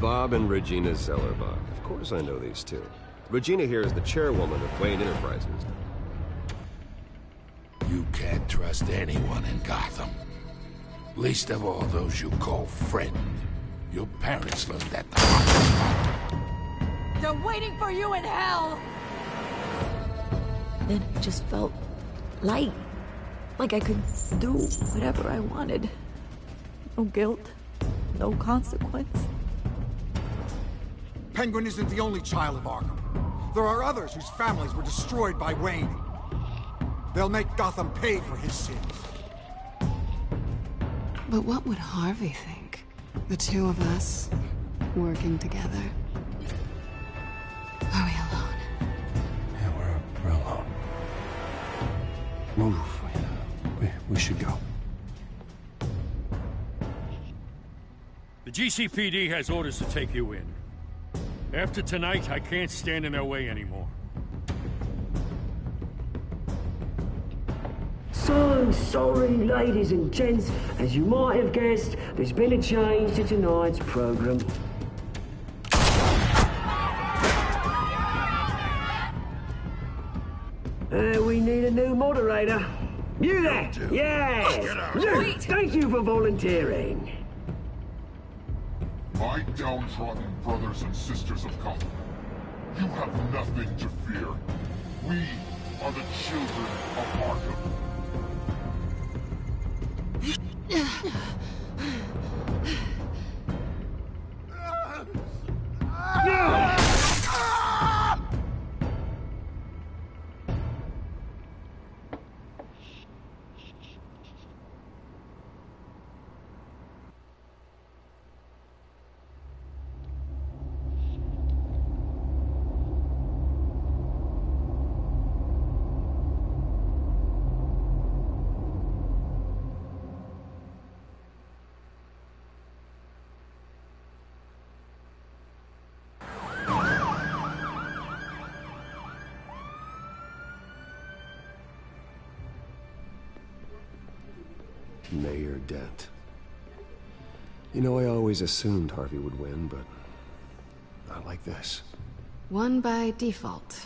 Bob and Regina Zellerbach. Of course I know these two. Regina here is the chairwoman of Wayne Enterprises. You can't trust anyone in Gotham. Least of all those you call friend. Your parents learned that the hard way. They're waiting for you in hell! Then it just felt light. Like I could do whatever I wanted. No guilt, no consequence. Penguin isn't the only child of Arkham. There are others whose families were destroyed by Wayne. They'll make Gotham pay for his sins. But what would Harvey think? The two of us, working together. Are we alone? Yeah, we're alone. Move. We should go. The GCPD has orders to take you in. After tonight, I can't stand in their way anymore. So sorry, ladies and gents. As you might have guessed, there's been a change to tonight's program. We need a new moderator. You there? Yeah! You! Thank you for volunteering. My downtrodden brothers and sisters of Gotham, you have nothing to fear. We are the children of Arkham. Mayor Dent. You know, I always assumed Harvey would win, but not like this. Won by default.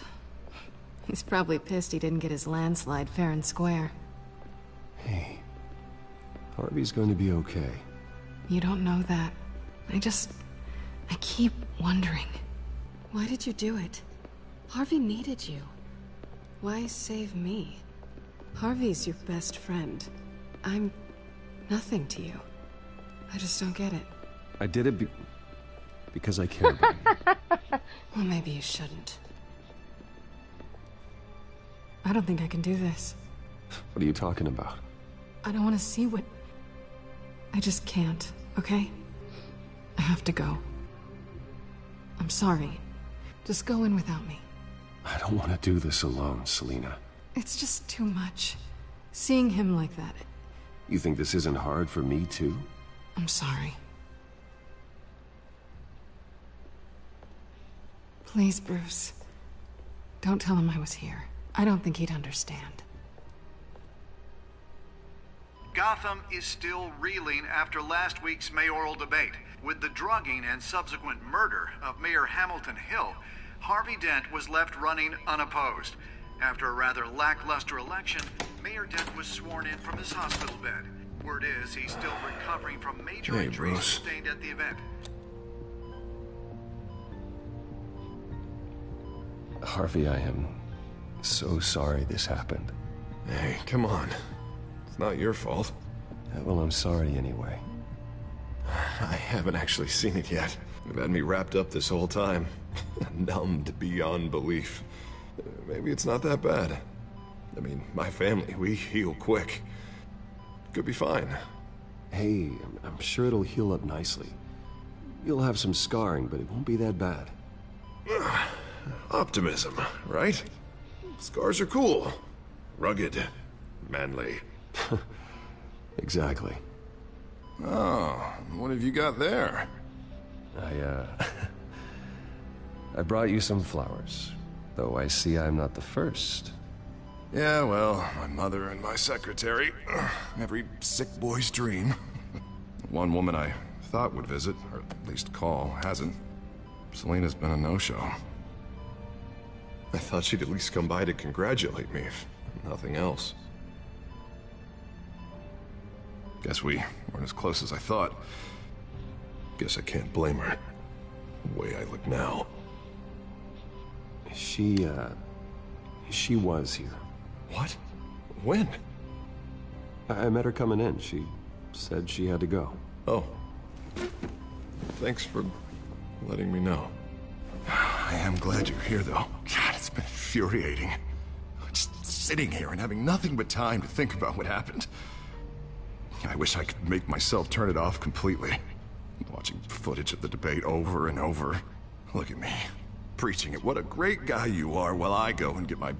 He's probably pissed he didn't get his landslide fair and square. Hey, Harvey's going to be okay. You don't know that. I keep wondering. Why did you do it? Harvey needed you. Why save me? Harvey's your best friend. I'm nothing to you. I just don't get it. I did it because I care about you. Well, maybe you shouldn't. I don't think I can do this. What are you talking about? I don't want to see what... I just can't, okay? I have to go. I'm sorry. Just go in without me. I don't want to do this alone, Selina. It's just too much. Seeing him like that... You think this isn't hard for me, too? I'm sorry. Please, Bruce. Don't tell him I was here. I don't think he'd understand. Gotham is still reeling after last week's mayoral debate. With the drugging and subsequent murder of Mayor Hamilton Hill, Harvey Dent was left running unopposed. After a rather lackluster election, Mayor Dent was sworn in from his hospital bed. Word is he's still recovering from major injuries sustained at the event. Harvey, I am so sorry this happened. Hey, come on. It's not your fault. Well, I'm sorry anyway. I haven't actually seen it yet. You've had me wrapped up this whole time. Numbed beyond belief. Maybe it's not that bad. I mean, my family, we heal quick. Could be fine. Hey, I'm sure it'll heal up nicely. You'll have some scarring, but it won't be that bad. Optimism, right? Scars are cool. Rugged. Manly. Exactly. Oh, what have you got there? I brought you some flowers. Though I see I'm not the first. Yeah, well, my mother and my secretary. Every sick boy's dream. One woman I thought would visit, or at least call, hasn't. Selena's been a no-show. I thought she'd at least come by to congratulate me, if nothing else. Guess we weren't as close as I thought. Guess I can't blame her. The way I look now. She was here. What? When? I met her coming in. She said she had to go. Oh. Thanks for letting me know. I am glad you're here, though. God, it's been infuriating. Just sitting here and having nothing but time to think about what happened. I wish I could make myself turn it off completely. Watching footage of the debate over and over. Look at me, preaching at what a great guy you are while I go and get my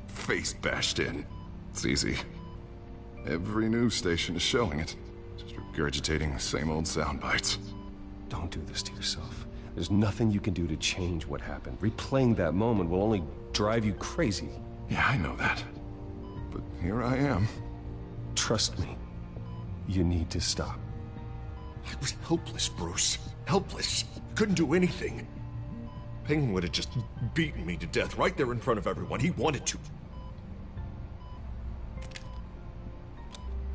face bashed in. It's easy. Every news station is showing it. Just regurgitating the same old sound bites. Don't do this to yourself. There's nothing you can do to change what happened. Replaying that moment will only drive you crazy. Yeah, I know that. But here I am. Trust me. You need to stop. I was helpless, Bruce. Helpless. Couldn't do anything. Penguin would have just beaten me to death right there in front of everyone. He wanted to.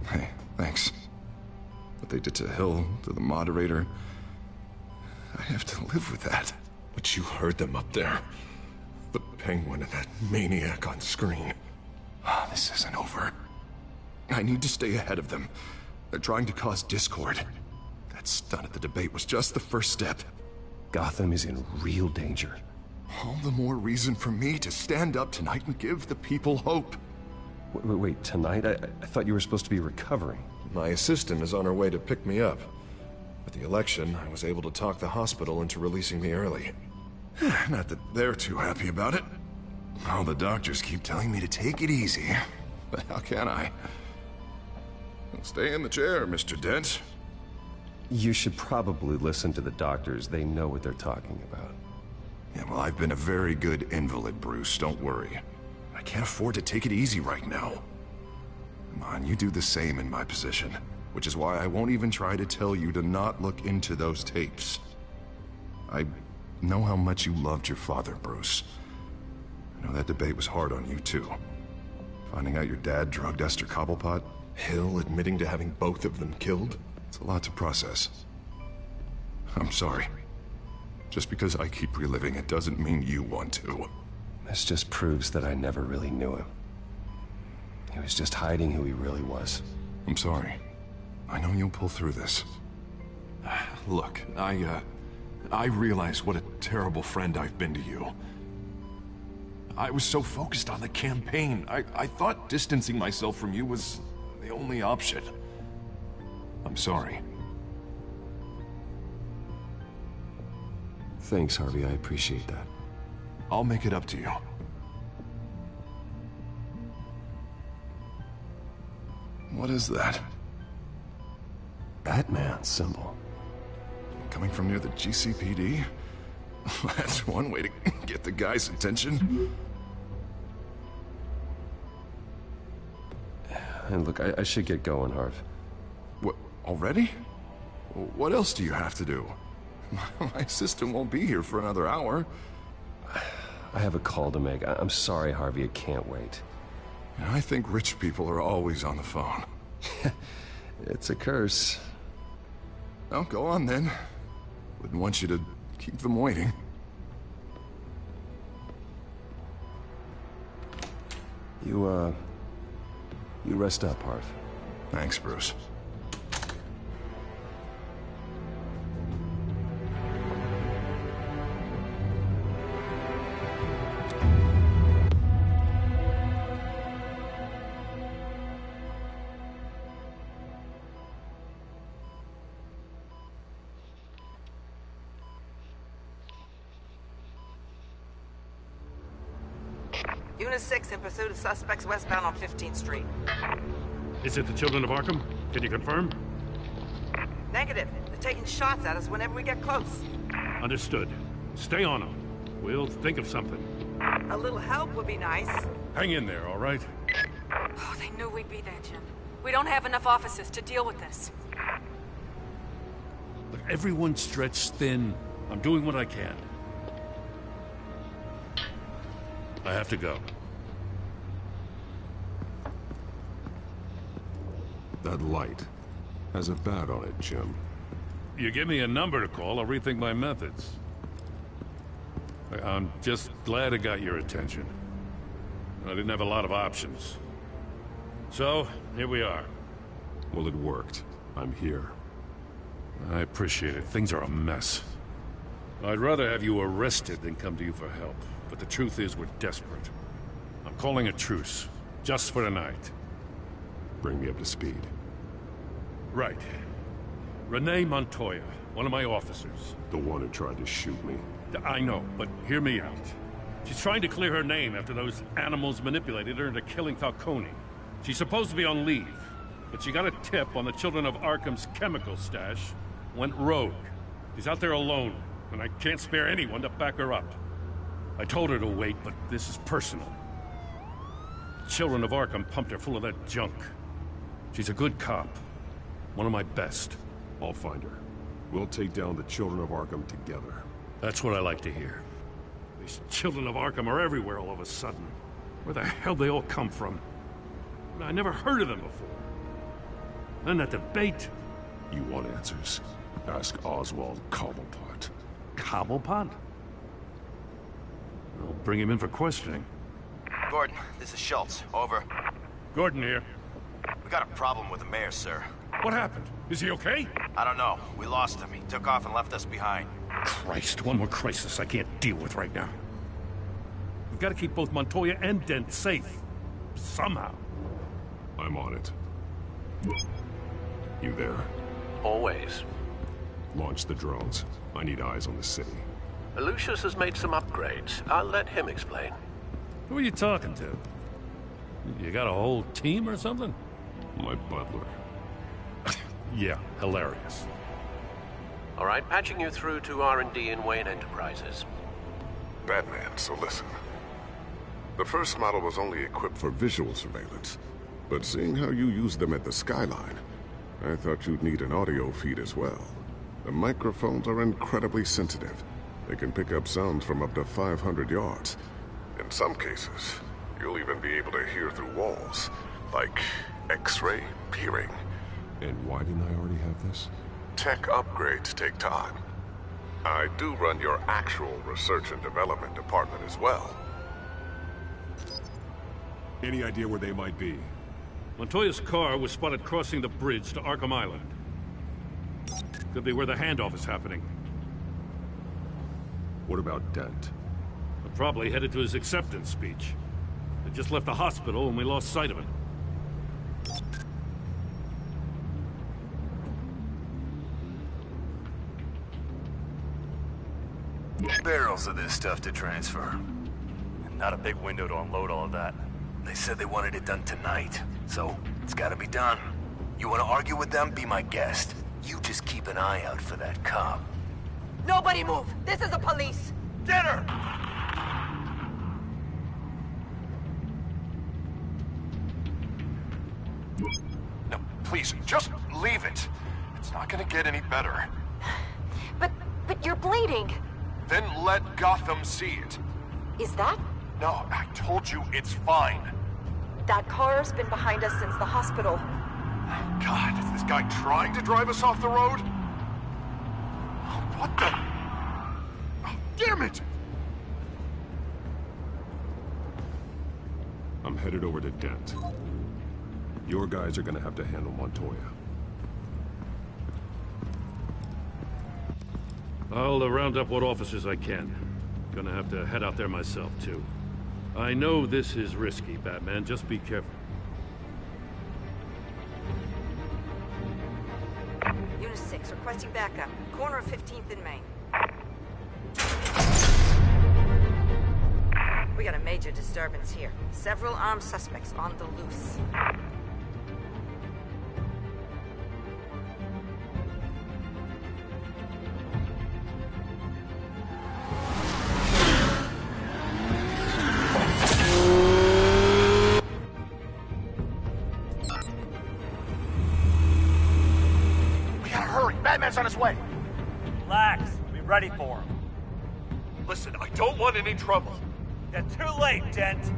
Hey, thanks. What they did to Hill, to the moderator, I have to live with that. But you heard them up there. The Penguin and that maniac on screen. This isn't over. I need to stay ahead of them. They're trying to cause discord. That stunt at the debate was just the first step. Gotham is in real danger. All the more reason for me to stand up tonight and give the people hope. Wait, tonight? I thought you were supposed to be recovering. My assistant is on her way to pick me up. With the election, I was able to talk the hospital into releasing me early. Not that they're too happy about it. All the doctors keep telling me to take it easy. But how can I? Stay in the chair, Mr. Dent. You should probably listen to the doctors. They know what they're talking about. Yeah, well, I've been a very good invalid, Bruce. Don't worry. I can't afford to take it easy right now. Come on, you do the same in my position. Which is why I won't even try to tell you to not look into those tapes. I know how much you loved your father, Bruce. I know that debate was hard on you, too. Finding out your dad drugged Esther Cobblepot, Hill admitting to having both of them killed. It's a lot to process. I'm sorry. Just because I keep reliving it doesn't mean you want to. This just proves that I never really knew him. He was just hiding who he really was. I'm sorry. I know you'll pull through this. Look, I realize what a terrible friend I've been to you. I was so focused on the campaign. I thought distancing myself from you was the only option. I'm sorry. Thanks, Harvey. I appreciate that. I'll make it up to you. What is that? Batman symbol. Coming from near the GCPD? That's one way to get the guy's attention. And look, I should get going, Harv. What, already? What else do you have to do? My assistant won't be here for another hour. I have a call to make. I'm sorry, Harvey, I can't wait. I think rich people are always on the phone. It's a curse. Oh, go on then. Wouldn't want you to keep them waiting. You rest up, Harv. Thanks, Bruce. Unit 6 in pursuit of suspects westbound on 15th Street. Is it the children of Arkham? Can you confirm? Negative. They're taking shots at us whenever we get close. Understood. Stay on them. We'll think of something. A little help would be nice. Hang in there, all right? Oh, they knew we'd be there, Jim. We don't have enough officers to deal with this. Look, everyone's stretched thin. I'm doing what I can. I have to go. That light has a bat on it, Jim. You give me a number to call, I'll rethink my methods. I'm just glad it got your attention. I didn't have a lot of options. So, here we are. Well, it worked. I'm here. I appreciate it. Things are a mess. I'd rather have you arrested than come to you for help. But the truth is, we're desperate. I'm calling a truce. Just for tonight. Bring me up to speed. Right. Renee Montoya, one of my officers. The one who tried to shoot me. I know, but hear me out. She's trying to clear her name after those animals manipulated her into killing Falcone. She's supposed to be on leave, but she got a tip on the Children of Arkham's chemical stash, went rogue. She's out there alone, and I can't spare anyone to back her up. I told her to wait, but this is personal. Children of Arkham pumped her full of that junk. She's a good cop. One of my best. I'll find her. We'll take down the Children of Arkham together. That's what I like to hear. These Children of Arkham are everywhere all of a sudden. Where the hell they all come from? I never heard of them before. Then that debate. You want answers? Ask Oswald Cobblepot. Cobblepot? I'll bring him in for questioning. Gordon, this is Schultz. Over. Gordon here. We got a problem with the mayor, sir. What happened? Is he okay? I don't know. We lost him. He took off and left us behind. Christ, one more crisis I can't deal with right now. We've got to keep both Montoya and Dent safe. Somehow. I'm on it. You there? Always. Launch the drones. I need eyes on the city. Lucius has made some upgrades. I'll let him explain. Who are you talking to? You got a whole team or something? My butler. Yeah, hilarious. All right, patching you through to R&D in Wayne Enterprises. Batman, so listen. The first model was only equipped for visual surveillance, but seeing how you use them at the Skyline, I thought you'd need an audio feed as well. The microphones are incredibly sensitive. They can pick up sounds from up to 500 yards. In some cases, you'll even be able to hear through walls, like X-ray peering. And why didn't I already have this? Tech upgrades take time. I do run your actual research and development department as well. Any idea where they might be? Montoya's car was spotted crossing the bridge to Arkham Island. Could be where the handoff is happening. What about Dent? They're probably headed to his acceptance speech. They just left the hospital and we lost sight of him. Barrels of this stuff to transfer. And not a big window to unload all of that. They said they wanted it done tonight, so it's gotta be done. You wanna argue with them? Be my guest. You just keep an eye out for that cop. Nobody move! This is the police! Get her! No, please, just leave it. It's not gonna get any better. But you're bleeding. Then let Gotham see it. Is that? No, I told you it's fine. That car's been behind us since the hospital. God, is this guy trying to drive us off the road? What the? Oh, damn it! I'm headed over to Dent. Your guys are gonna have to handle Montoya. I'll round up what officers I can. Gonna have to head out there myself, too. I know this is risky, Batman. Just be careful. Unit 6, requesting backup. Corner of 15th and Main. We got a major disturbance here. Several armed suspects on the loose. We gotta hurry. Batman's on his way. Relax. We'll be ready for him. Listen, I don't want any trouble. You're too late, Dent.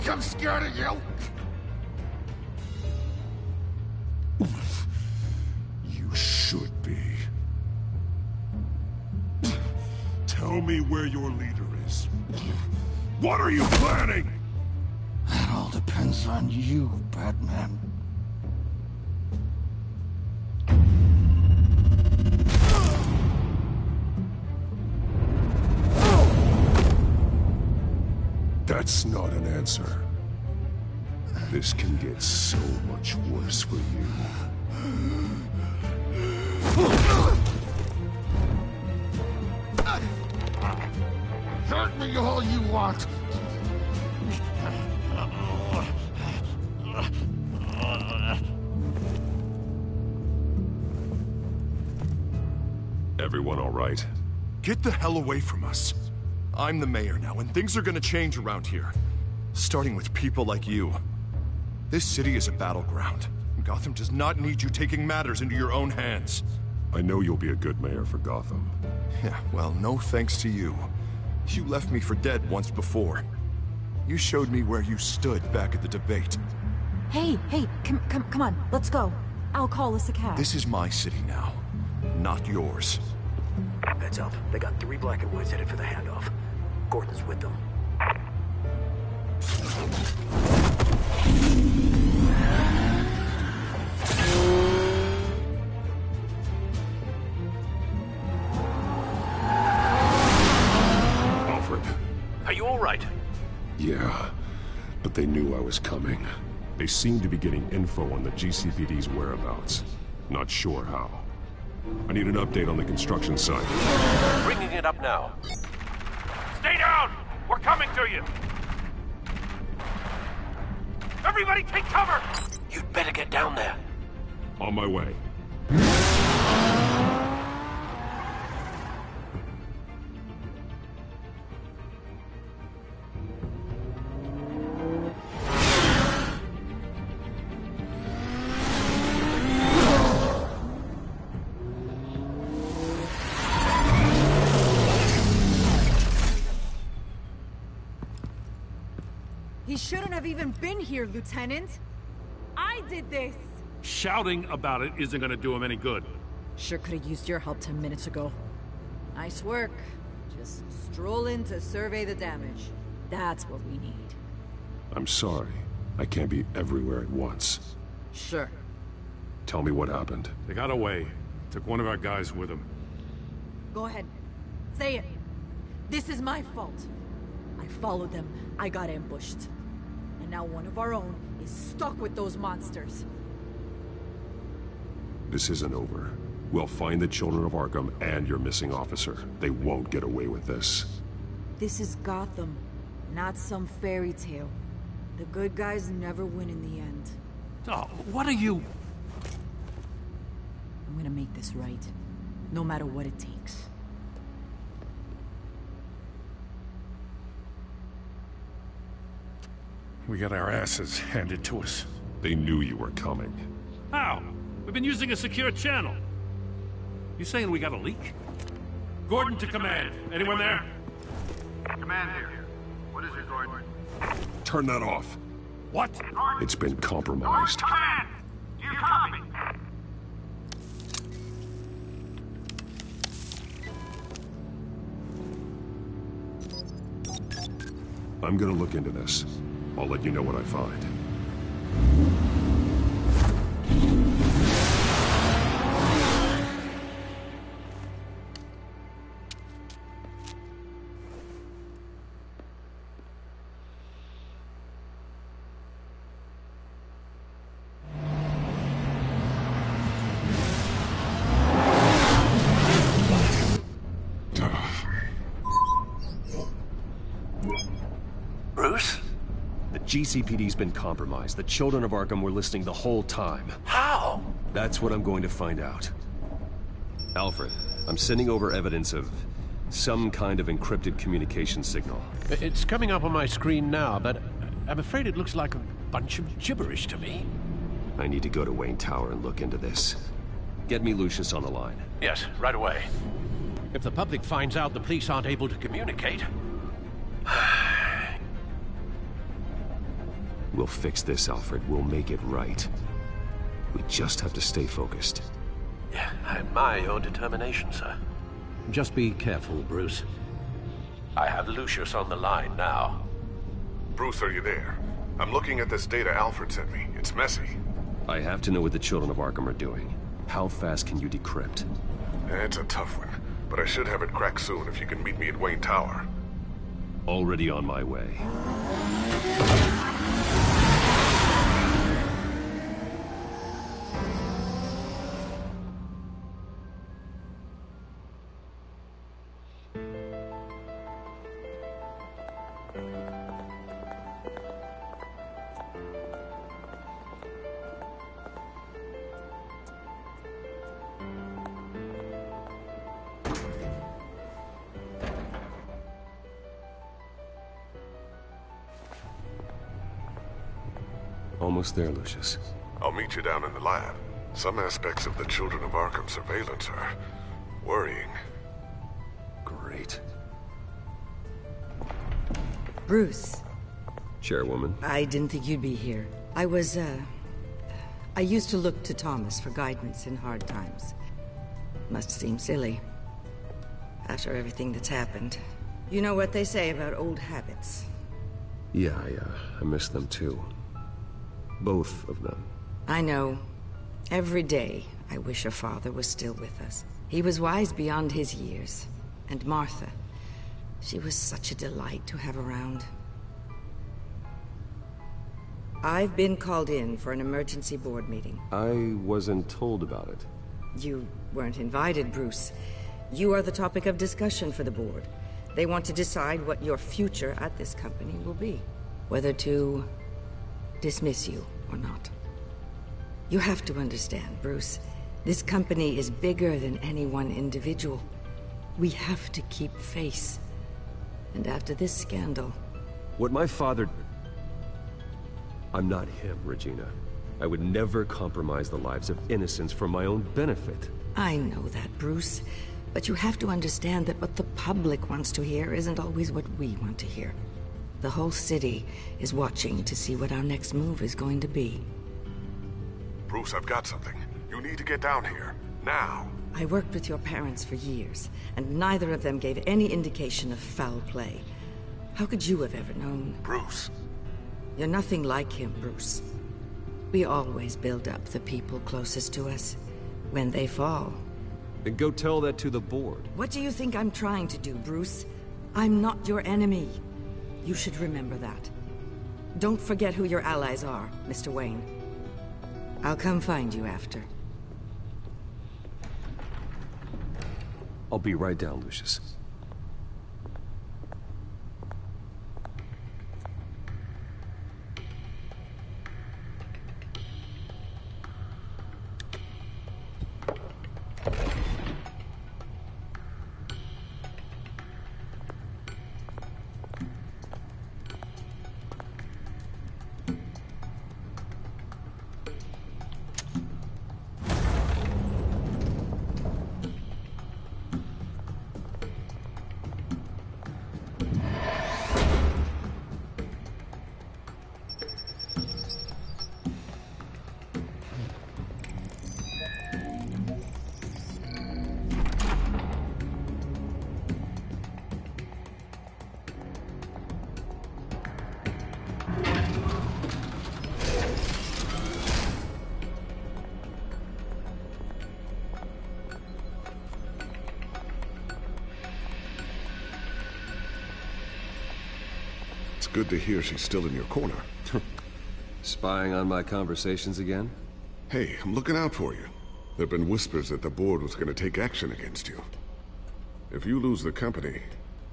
I'm scared of you? You should be. Tell me where your leader is. What are you planning? That all depends on you, Batman. That's not an answer. This can get so much worse for you. Hurt me all you want. Everyone all right? Get the hell away from us. I'm the mayor now, and things are gonna change around here. Starting with people like you. This city is a battleground. Gotham does not need you taking matters into your own hands. I know you'll be a good mayor for Gotham. Yeah, well, no thanks to you. You left me for dead once before. You showed me where you stood back at the debate. Hey, come on, let's go. I'll call us a cab. This is my city now, not yours. Heads up. They got 3 black and whites headed for the handoff. Gordon's with them. Alfred. Are you all right? Yeah, but they knew I was coming. They seemed to be getting info on the GCPD's whereabouts. Not sure how. I need an update on the construction site. Bringing it up now. Stay down! We're coming to you! Everybody take cover! You'd better get down there. On my way. He shouldn't have even been here, Lieutenant. I did this. Shouting about it isn't gonna do him any good. Sure could have used your help 10 minutes ago. Nice work. Just stroll in to survey the damage. That's what we need. I'm sorry. I can't be everywhere at once. Sure. Tell me what happened. They got away. Took one of our guys with them. Go ahead. Say it. This is my fault. I followed them. I got ambushed. And now one of our own is stuck with those monsters. This isn't over. We'll find the children of Arkham and your missing officer. They won't get away with this. This is Gotham, not some fairy tale. The good guys never win in the end. Oh, what are you... I'm gonna make this right, no matter what it takes. We got our asses handed to us. They knew you were coming. How? We've been using a secure channel. You saying we got a leak? Gordon to command. Anyone there? Command here. What is it, Gordon? Turn that off. What? It's been compromised. Command! You copy? I'm gonna look into this. I'll let you know what I find. The GCPD's been compromised. The children of Arkham were listening the whole time. How? That's what I'm going to find out. Alfred, I'm sending over evidence of some kind of encrypted communication signal. It's coming up on my screen now, but I'm afraid it looks like a bunch of gibberish to me. I need to go to Wayne Tower and look into this. Get me Lucius on the line. Yes, right away. If the public finds out the police aren't able to communicate... We'll fix this, Alfred. We'll make it right. We just have to stay focused. Yeah, I admire your determination, sir. Just be careful, Bruce. I have Lucius on the line now. Bruce, are you there? I'm looking at this data Alfred sent me. It's messy. I have to know what the children of Arkham are doing. How fast can you decrypt? It's a tough one, but I should have it cracked soon if you can meet me at Wayne Tower. Already on my way. Almost there, Lucius. I'll meet you down in the lab. Some aspects of the Children of Arkham surveillance are worrying. Great. Bruce. Chairwoman. I didn't think you'd be here. I used to look to Thomas for guidance in hard times. Must seem silly. After everything that's happened. You know what they say about old habits. Yeah, I miss them too. Both of them. I know. Every day, I wish a father was still with us. He was wise beyond his years. And Martha, she was such a delight to have around. I've been called in for an emergency board meeting. I wasn't told about it. You weren't invited, Bruce. You are the topic of discussion for the board. They want to decide what your future at this company will be. Whether to dismiss you or not. You have to understand, Bruce. This company is bigger than any one individual. We have to keep face. And after this scandal... What my father... I'm not him, Regina. I would never compromise the lives of innocents for my own benefit. I know that, Bruce. But you have to understand that what the public wants to hear isn't always what we want to hear. The whole city is watching to see what our next move is going to be. Bruce, I've got something. You need to get down here. Now. I worked with your parents for years, and neither of them gave any indication of foul play. How could you have ever known? Bruce. You're nothing like him, Bruce. We always build up the people closest to us. When they fall... Then go tell that to the board. What do you think I'm trying to do, Bruce? I'm not your enemy. You should remember that. Don't forget who your allies are, Mr. Wayne. I'll come find you after. I'll be right down, Lucius. Good to hear she's still in your corner. Spying on my conversations again? Hey, I'm looking out for you. There've been whispers that the board was going to take action against you. If you lose the company,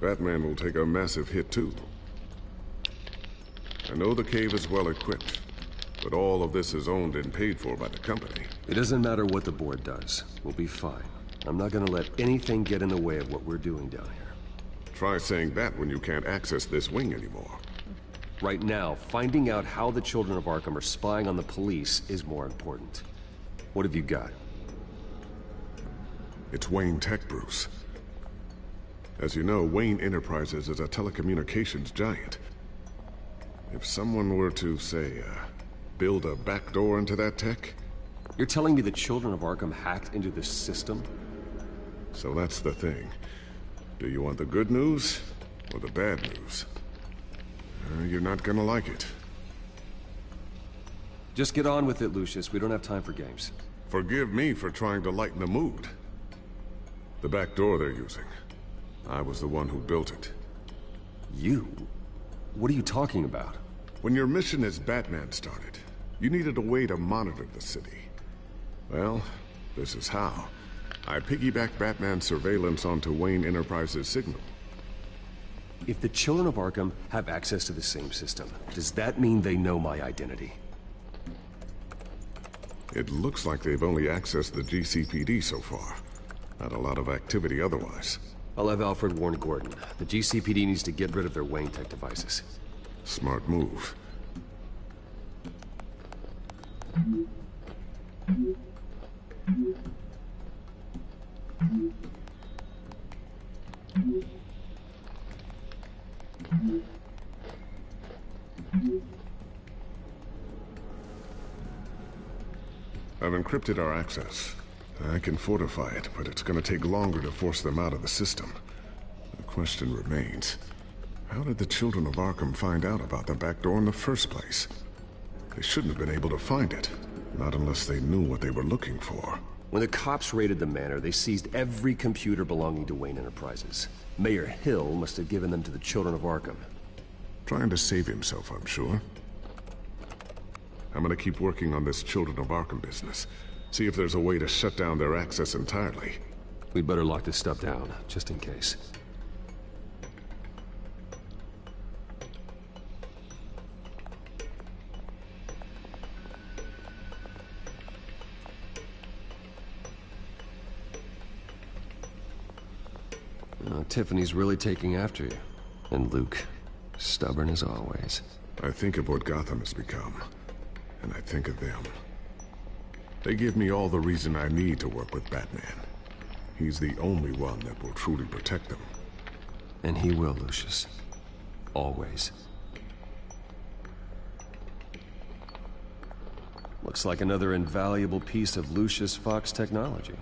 Batman will take a massive hit too. I know the cave is well equipped, but all of this is owned and paid for by the company. It doesn't matter what the board does. We'll be fine. I'm not gonna let anything get in the way of what we're doing down here. Try saying that when you can't access this wing anymore. Right now, finding out how the Children of Arkham are spying on the police is more important. What have you got? It's Wayne Tech, Bruce. As you know, Wayne Enterprises is a telecommunications giant. If someone were to, say, build a backdoor into that tech... You're telling me the Children of Arkham hacked into this system? So that's the thing. Do you want the good news or the bad news? You're not gonna like it. Just get on with it, Lucius. We don't have time for games. Forgive me for trying to lighten the mood. The back door they're using. I was the one who built it. You? What are you talking about? When your mission as Batman started, you needed a way to monitor the city. Well, this is how. I piggybacked Batman's surveillance onto Wayne Enterprises' signal. If the Children of Arkham have access to the same system, does that mean they know my identity? It looks like they've only accessed the GCPD so far. Not a lot of activity otherwise. I'll have Alfred warn Gordon. The GCPD needs to get rid of their Wayne Tech devices. Smart move. I've encrypted our access. I can fortify it, but it's gonna take longer to force them out of the system. The question remains, how did the Children of Arkham find out about the back door in the first place? They shouldn't have been able to find it, not unless they knew what they were looking for. When the cops raided the manor, they seized every computer belonging to Wayne Enterprises. Mayor Hill must have given them to the Children of Arkham. Trying to save himself, I'm sure. I'm gonna keep working on this Children of Arkham business. See if there's a way to shut down their access entirely. We'd better lock this stuff down, just in case. Tiffany's really taking after you. And Luke, stubborn as always. I think of what Gotham has become, and I think of them. They give me all the reason I need to work with Batman. He's the only one that will truly protect them. And he will, Lucius. Always. Looks like another invaluable piece of Lucius Fox technology.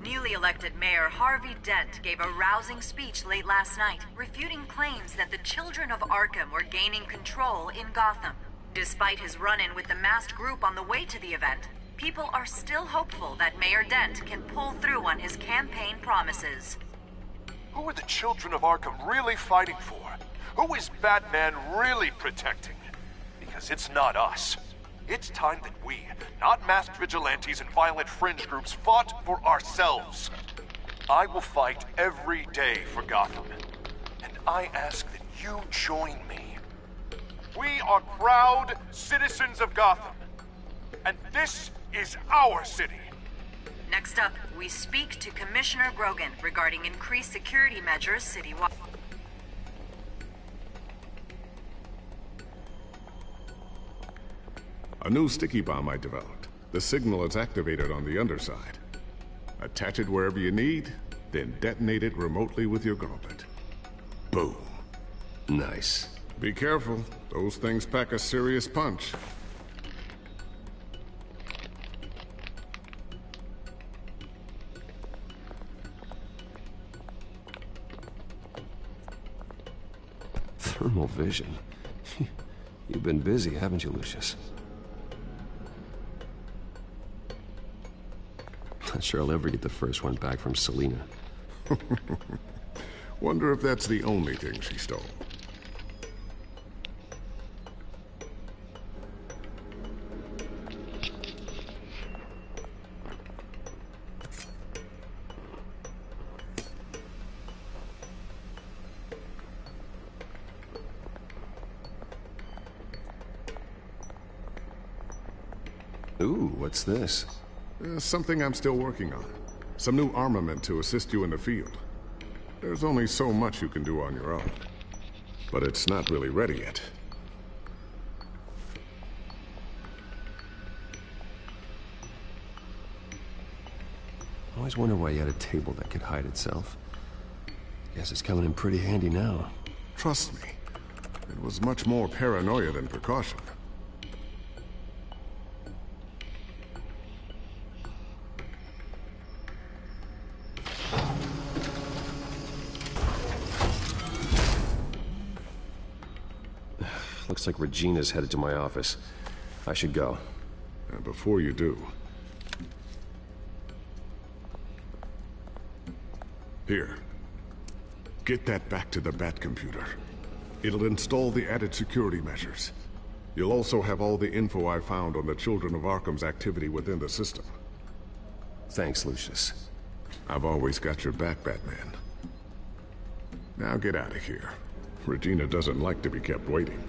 Newly elected Mayor Harvey Dent gave a rousing speech late last night, refuting claims that the Children of Arkham were gaining control in Gotham. Despite his run-in with the masked group on the way to the event, people are still hopeful that Mayor Dent can pull through on his campaign promises. Who are the Children of Arkham really fighting for? Who is Batman really protecting? Because it's not us. It's time that we, not masked vigilantes and violent fringe groups, fought for ourselves. I will fight every day for Gotham. And I ask that you join me. We are proud citizens of Gotham. And this is our city. Next up, we speak to Commissioner Grogan regarding increased security measures citywide. A new sticky bomb I developed. The signal is activated on the underside. Attach it wherever you need, then detonate it remotely with your gauntlet. Boom. Nice. Be careful. Those things pack a serious punch. Thermal vision. You've been busy, haven't you, Lucius? Not sure I'll ever get the first one back from Selina. Wonder if that's the only thing she stole. Ooh, what's this? Something I'm still working on. Some new armament to assist you in the field. There's only so much you can do on your own. But it's not really ready yet. I always wondered why you had a table that could hide itself. Guess it's coming in pretty handy now. Trust me, it was much more paranoia than precaution. Looks like Regina's headed to my office. I should go. And before you do... Here. Get that back to the Bat computer. It'll install the added security measures. You'll also have all the info I found on the Children of Arkham's activity within the system. Thanks, Lucius. I've always got your back, Batman. Now get out of here. Regina doesn't like to be kept waiting.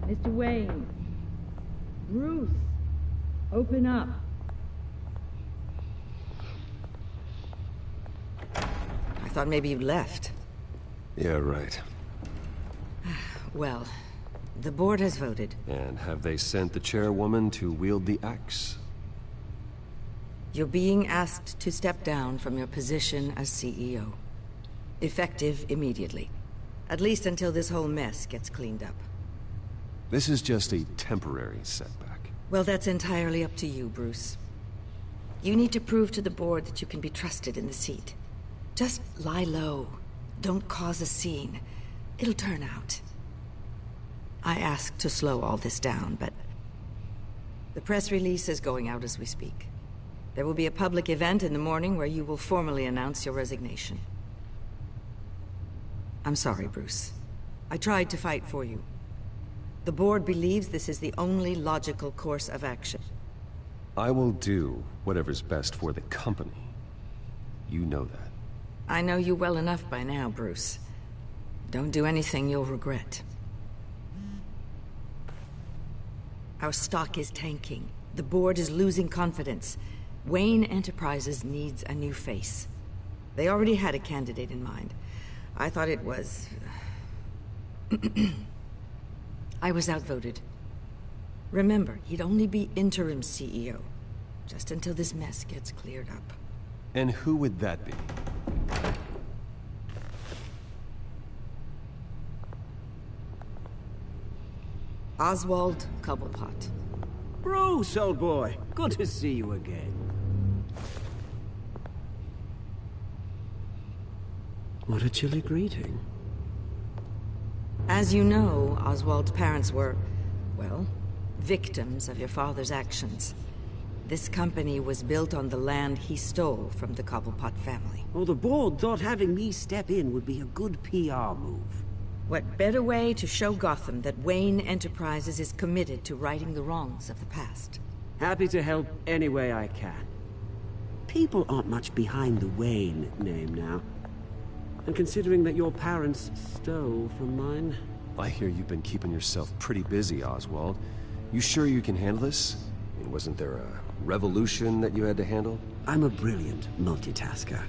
Mr. Wayne. Bruce. Open up. I thought maybe you left. Yeah, right. Well, the board has voted. And have they sent the chairwoman to wield the axe? You're being asked to step down from your position as CEO. Effective immediately. At least until this whole mess gets cleaned up. This is just a temporary setback. Well, that's entirely up to you, Bruce. You need to prove to the board that you can be trusted in the seat. Just lie low. Don't cause a scene. It'll turn out. I asked to slow all this down, but... the press release is going out as we speak. There will be a public event in the morning where you will formally announce your resignation. I'm sorry, Bruce. I tried to fight for you. The board believes this is the only logical course of action. I will do whatever's best for the company. You know that. I know you well enough by now, Bruce. Don't do anything you'll regret. Our stock is tanking. The board is losing confidence. Wayne Enterprises needs a new face. They already had a candidate in mind. I thought it was... I was outvoted. Remember, he'd only be interim CEO, just until this mess gets cleared up. And who would that be? Oswald Cobblepot. Bruce, old boy. Good to see you again. What a chilly greeting. As you know, Oswald's parents were, well, victims of your father's actions. This company was built on the land he stole from the Cobblepot family. Well, the board thought having me step in would be a good PR move. What better way to show Gotham that Wayne Enterprises is committed to righting the wrongs of the past? Happy to help any way I can. People aren't much behind the Wayne name now. And considering that your parents stole from mine... I hear you've been keeping yourself pretty busy, Oswald. You sure you can handle this? I mean, wasn't there a revolution that you had to handle? I'm a brilliant multitasker.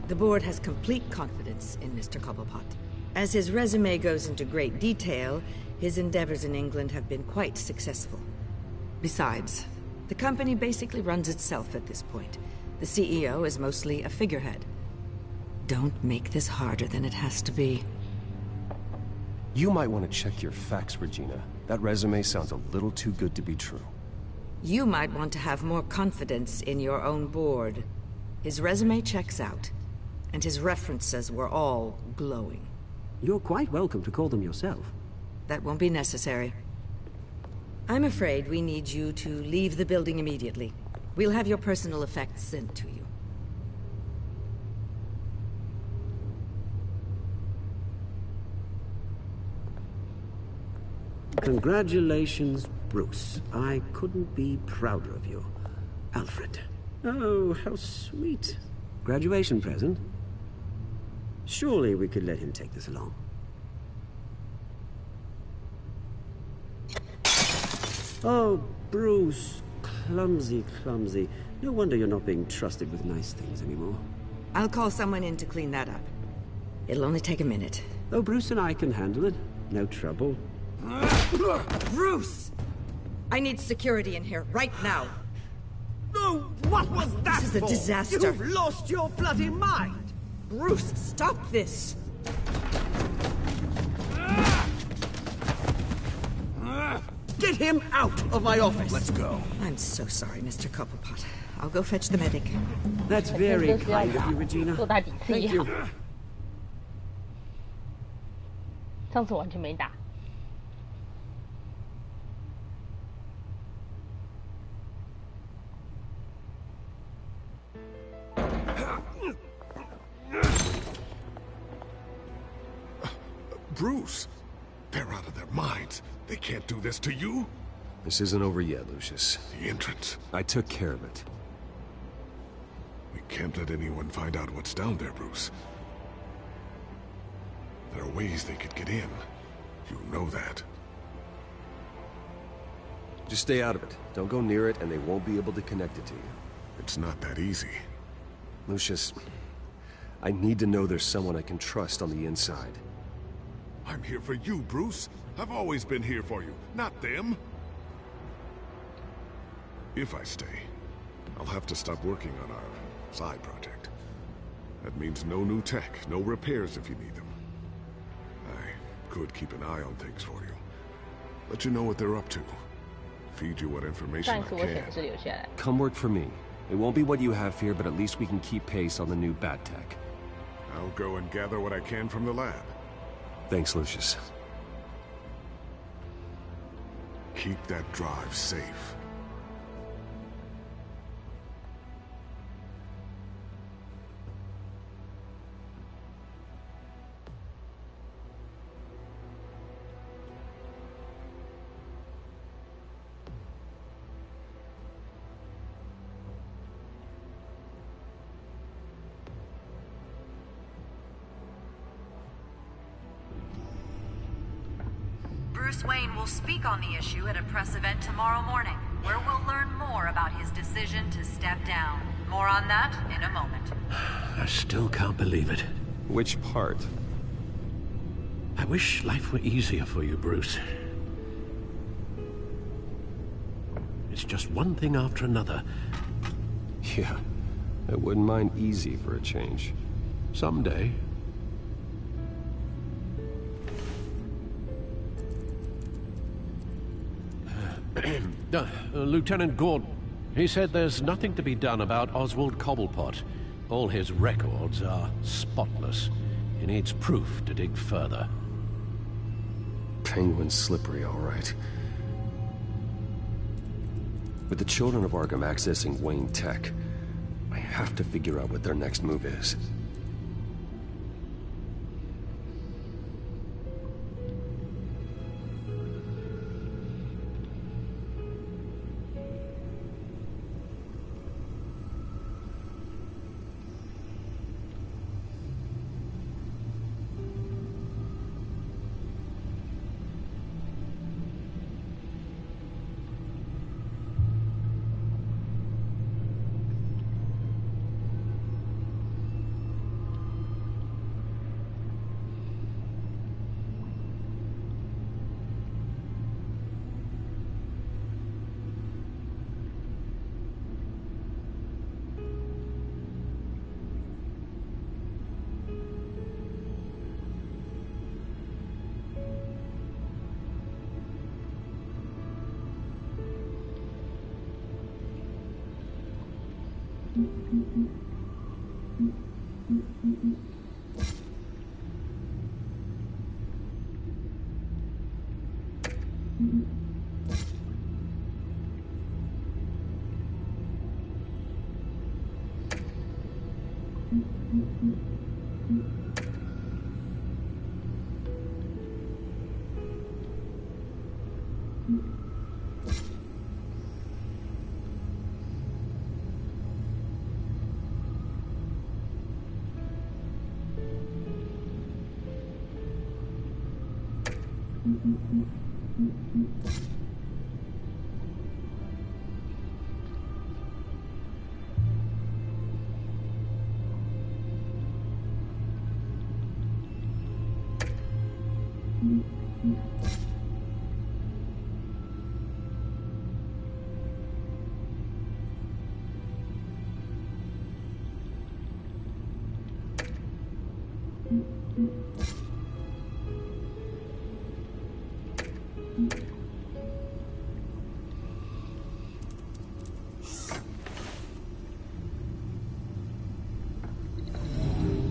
The board has complete confidence in Mr. Cobblepot. As his resume goes into great detail, his endeavors in England have been quite successful. Besides, the company basically runs itself at this point. The CEO is mostly a figurehead. Don't make this harder than it has to be. You might want to check your facts, Regina. That resume sounds a little too good to be true. You might want to have more confidence in your own board. His resume checks out. and his references were all glowing. You're quite welcome to call them yourself. That won't be necessary. I'm afraid we need you to leave the building immediately. We'll have your personal effects sent to you. Congratulations, Bruce. I couldn't be prouder of you. Alfred. Oh, how sweet. Graduation present? Surely we could let him take this along. Oh, Bruce. Clumsy, clumsy. No wonder you're not being trusted with nice things anymore. I'll call someone in to clean that up. It'll only take a minute. Oh, Bruce and I can handle it. No trouble. Bruce! I need security in here, right now. Oh, what was that This is a for? disaster. You've lost your bloody mind! Bruce, stop this! Get him out of my office! Let's go. I'm so sorry, Mr. Cobblepot. I'll go fetch the medic. That's very kind of you, Regina. 做大几次也 Thank you. 好。上次完全没打。 Bruce, they're out of their minds. They can't do this to you. This isn't over yet, Lucius. The entrance. I took care of it. We can't let anyone find out what's down there, Bruce. There are ways they could get in. You know that. Just stay out of it. Don't go near it, and they won't be able to connect it to you. It's not that easy. Lucius, I need to know there's someone I can trust on the inside. I'm here for you, Bruce. I've always been here for you, not them. If I stay, I'll have to stop working on our side project. That means no new tech, no repairs if you need them. I could keep an eye on things for you. Let you know what they're up to. Feed you what information 上 I 一次我选 can. 的是留下来。 Come work for me. It won't be what you have here, but at least we can keep pace on the new bat tech. I'll go and gather what I can from the lab. Thanks, Lucius. Keep that drive safe. Bruce Wayne will speak on the issue at a press event tomorrow morning, where we'll learn more about his decision to step down. More on that in a moment. I still can't believe it. Which part? I wish life were easier for you, Bruce. It's just one thing after another. Yeah, I wouldn't mind easy for a change. Someday. Lieutenant Gordon, he said there's nothing to be done about Oswald Cobblepot. All his records are spotless. He needs proof to dig further. Penguin's slippery, all right. With the children of Arkham accessing Wayne Tech, I have to figure out what their next move is.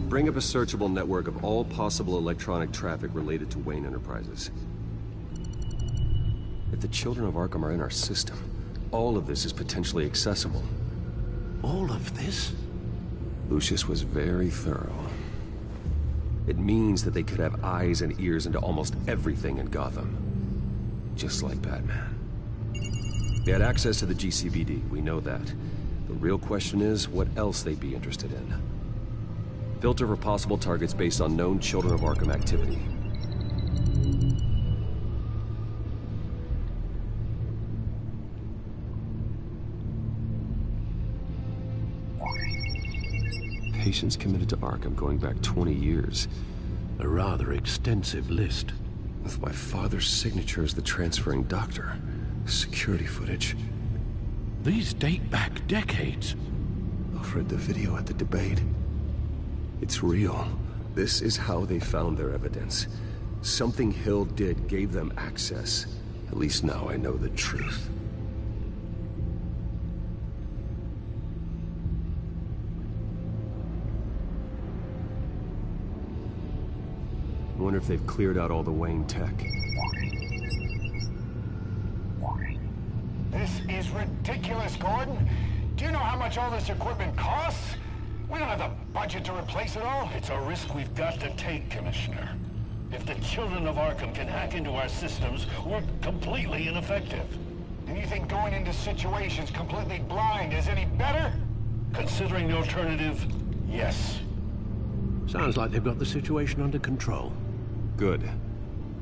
Bring up a searchable network of all possible electronic traffic related to Wayne Enterprises. If the children of Arkham are in our system, all of this is potentially accessible. All of this? Lucius was very thorough. It means that they could have eyes and ears into almost everything in Gotham. Just like Batman. They had access to the GCPD, we know that. The real question is, what else they'd be interested in. Filter for possible targets based on known Children of Arkham activity. Patients committed to Arkham going back 20 years. A rather extensive list. With my father's signature as the transferring doctor. Security footage. These date back decades. Alfred, the video at the debate. It's real. This is how they found their evidence. Something Hill did gave them access. At least now I know the truth. I wonder if they've cleared out all the Wayne tech. This is ridiculous, Gordon. Do you know how much all this equipment costs? We don't have the budget to replace it all. It's a risk we've got to take, Commissioner. If the children of Arkham can hack into our systems, we're completely ineffective. And you think going into situations completely blind is any better? Considering the alternative, yes. Sounds like they've got the situation under control. Good.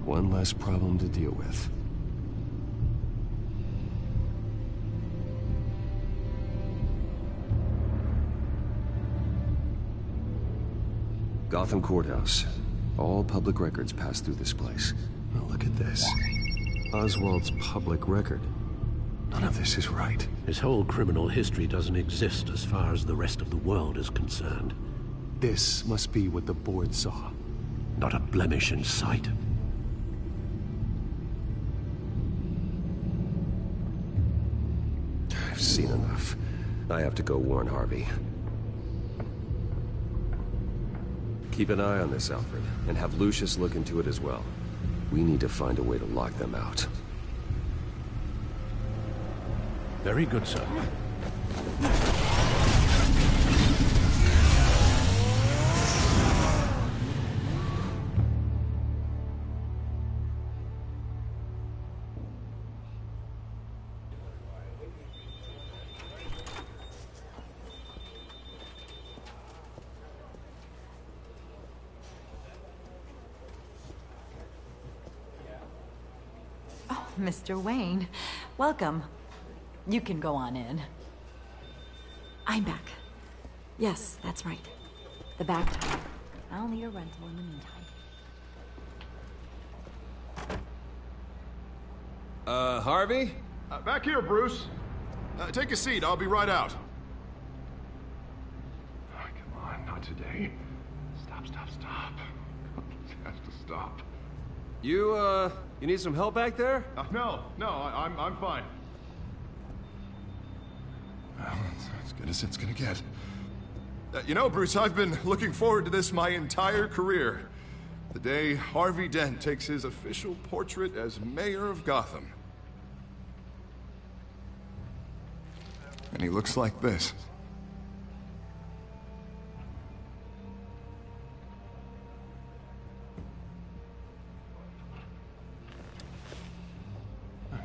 One less problem to deal with. Gotham Courthouse. All public records pass through this place. Now look at this. Oswald's public record. None of this is right. His whole criminal history doesn't exist as far as the rest of the world is concerned. This must be what the board saw. Not a blemish in sight. I've seen enough. I have to go warn Harvey. Keep an eye on this, Alfred, and have Lucius look into it as well. We need to find a way to lock them out. Very good, sir. Mr. Wayne, welcome. You can go on in. I'm back. Yes, that's right. The back door. I'll need a rental in the meantime. Harvey? Back here, Bruce. Take a seat, I'll be right out. Oh, come on, not today. Stop. It has to stop. You need some help back there? No, I'm fine. Well, it's as good as it's gonna get. You know, Bruce, I've been looking forward to this my entire career. The day Harvey Dent takes his official portrait as mayor of Gotham. And he looks like this.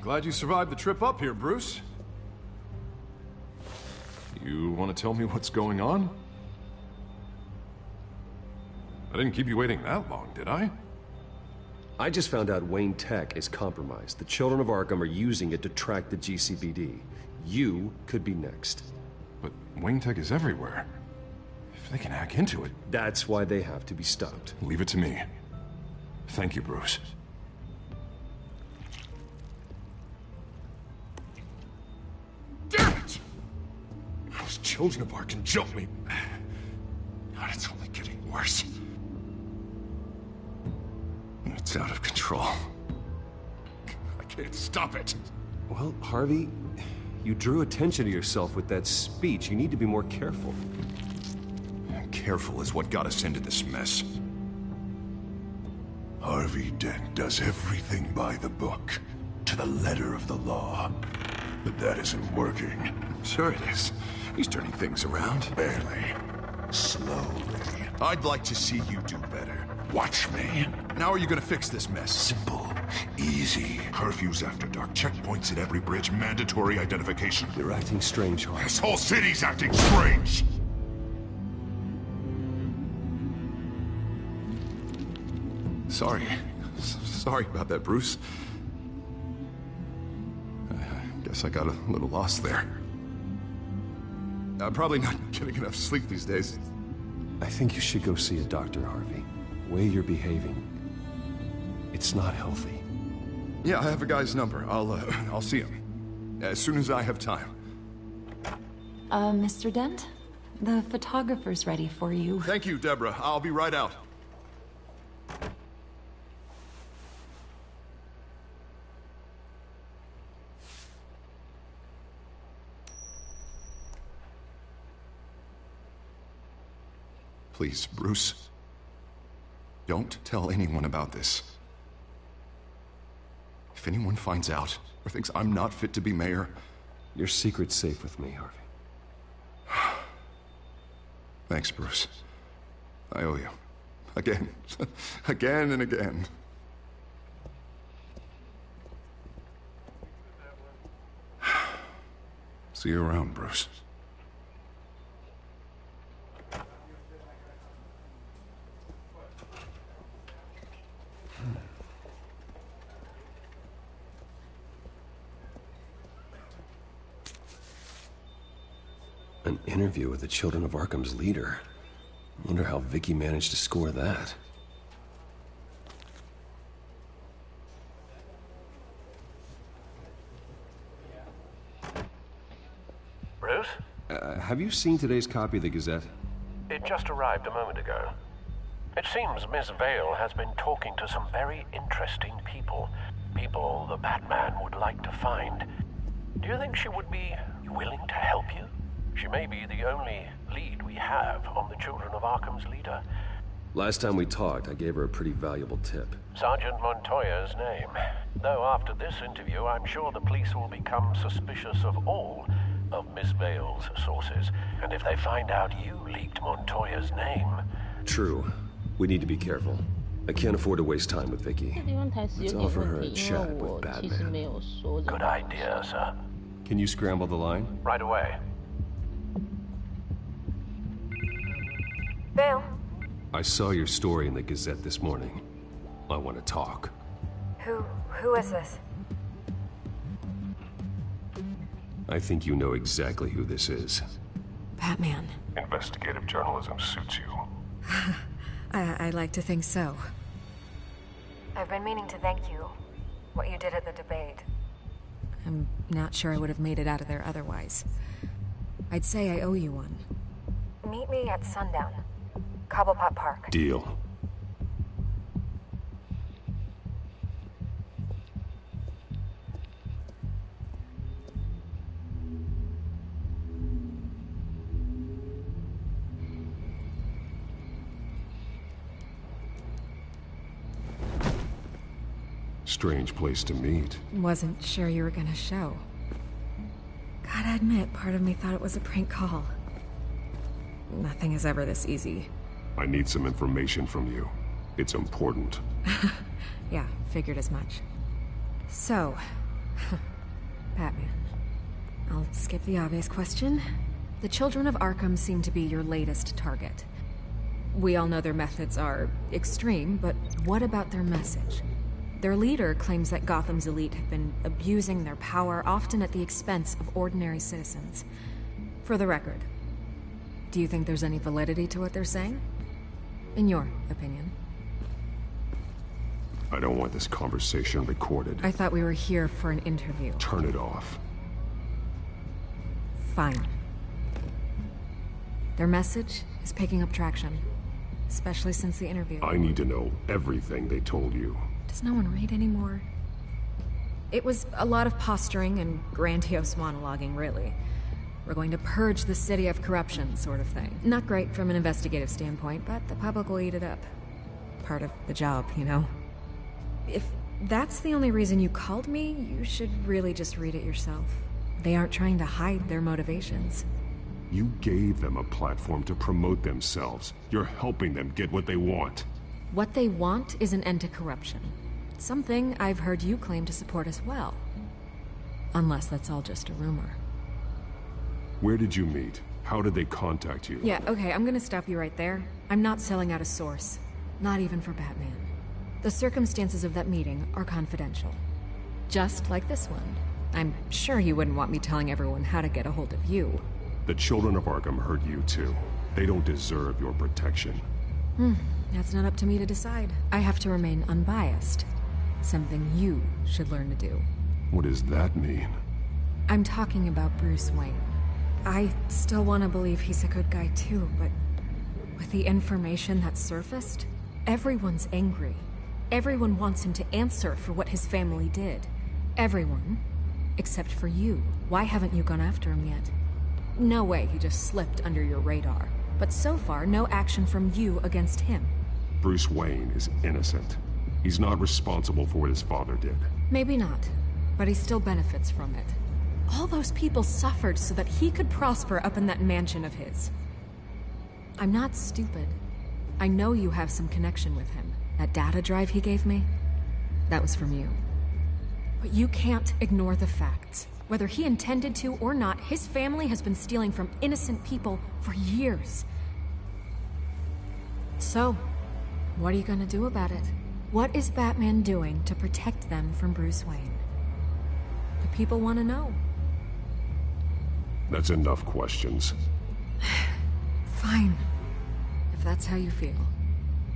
Glad you survived the trip up here, Bruce. You want to tell me what's going on? I didn't keep you waiting that long, did I? I just found out Wayne Tech is compromised. The Children of Arkham are using it to track the GCPD. You could be next. But Wayne Tech is everywhere. If they can hack into it... That's why they have to be stopped. Leave it to me. Thank you, Bruce. Damn it! Those Children of Arkham jumped me. God, it's only getting worse. It's out of control. I can't stop it. Well, Harvey, you drew attention to yourself with that speech. You need to be more careful. Careful is what got us into this mess. Harvey Dent does everything by the book, to the letter of the law. But that isn't working. Sure it is. He's turning things around. Barely. Slowly. I'd like to see you do better. Watch me. And how are you gonna fix this mess? Simple. Easy. Curfews after dark. Checkpoints at every bridge. Mandatory identification. You're acting strange, Harvey. This whole city's acting strange! Sorry. Sorry about that, Bruce. I guess I got a little lost there. I'm probably not getting enough sleep these days. I think you should go see a doctor, Harvey. The way you're behaving, it's not healthy. Yeah, I have a guy's number. I'll see him as soon as I have time. Mr. Dent? The photographer's ready for you. Thank you, Deborah. I'll be right out. Please, Bruce. Don't tell anyone about this. If anyone finds out, or thinks I'm not fit to be mayor... Your secret's safe with me, Harvey. Thanks, Bruce. I owe you. Again. Again and again. See you around, Bruce. An interview with the Children of Arkham's leader. Wonder how Vicky managed to score that. Bruce? Have you seen today's copy of the Gazette? It just arrived a moment ago. It seems Miss Vale has been talking to some very interesting people. People the Batman would like to find. Do you think she would be willing to help you? She may be the only lead we have on the Children of Arkham's leader. Last time we talked, I gave her a pretty valuable tip. Sergeant Montoya's name. Though after this interview, I'm sure the police will become suspicious of all of Miss Vale's sources. And if they find out you leaked Montoya's name... True. We need to be careful. I can't afford to waste time with Vicky. Let's offer her a chat with Batman. Good idea, sir. Can you scramble the line? Right away. Vale? I saw your story in the Gazette this morning. I want to talk. Who is this? I think you know exactly who this is. Batman. Investigative journalism suits you. I like to think so. I've been meaning to thank you. What you did at the debate. I'm not sure I would have made it out of there otherwise. I'd say I owe you one. Meet me at sundown. Cobblepot Park. Deal. strange place to meet. Wasn't sure you were gonna show. Gotta admit, part of me thought it was a prank call. Nothing is ever this easy. I need some information from you. It's important. Yeah, figured as much. So, Batman. I'll skip the obvious question. The children of Arkham seem to be your latest target. We all know their methods are extreme, but what about their message? Their leader claims that Gotham's elite have been abusing their power, often at the expense of ordinary citizens. For the record, do you think there's any validity to what they're saying? In your opinion? I don't want this conversation recorded. I thought we were here for an interview. Turn it off. Fine. Their message is picking up traction, especially since the interview. I need to know everything they told you. Does no one read anymore? It was a lot of posturing and grandiose monologuing, really. We're going to purge the city of corruption, sort of thing. Not great from an investigative standpoint, but the public will eat it up. Part of the job, you know? If that's the only reason you called me, you should really just read it yourself. They aren't trying to hide their motivations. You gave them a platform to promote themselves. You're helping them get what they want. What they want is an end to corruption. Something I've heard you claim to support as well. Unless that's all just a rumor. Where did you meet? How did they contact you? Yeah, okay, I'm gonna stop you right there. I'm not selling out a source. Not even for Batman. The circumstances of that meeting are confidential. Just like this one. I'm sure you wouldn't want me telling everyone how to get a hold of you. The children of Arkham heard you too. They don't deserve your protection. That's not up to me to decide. I have to remain unbiased. Something you should learn to do. What does that mean? I'm talking about Bruce Wayne. I still want to believe he's a good guy too, but with the information that surfaced, everyone's angry. Everyone wants him to answer for what his family did. Everyone, except for you. Why haven't you gone after him yet? No way he just slipped under your radar. But so far, no action from you against him. Bruce Wayne is innocent. He's not responsible for what his father did. Maybe not, but he still benefits from it. All those people suffered so that he could prosper up in that mansion of his. I'm not stupid. I know you have some connection with him. That data drive he gave me, that was from you. But you can't ignore the facts. Whether he intended to or not, his family has been stealing from innocent people for years. So, what are you gonna do about it? What is Batman doing to protect them from Bruce Wayne? The people want to know. That's enough questions. Fine. If that's how you feel.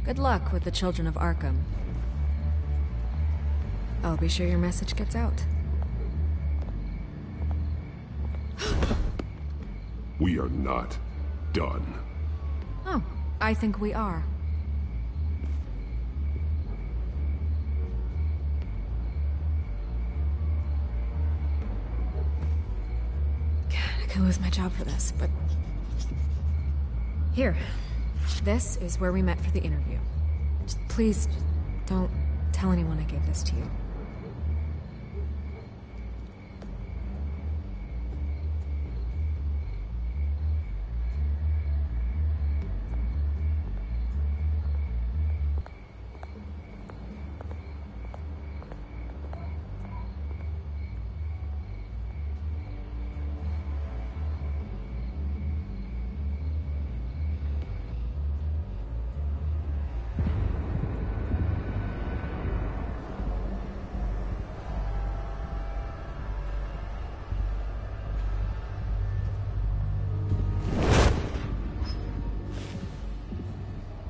Good luck with the children of Arkham. I'll be sure your message gets out. We are not done. Oh, I think we are. I could lose my job for this, but... Here. This is where we met for the interview. Just please, don't tell anyone I gave this to you.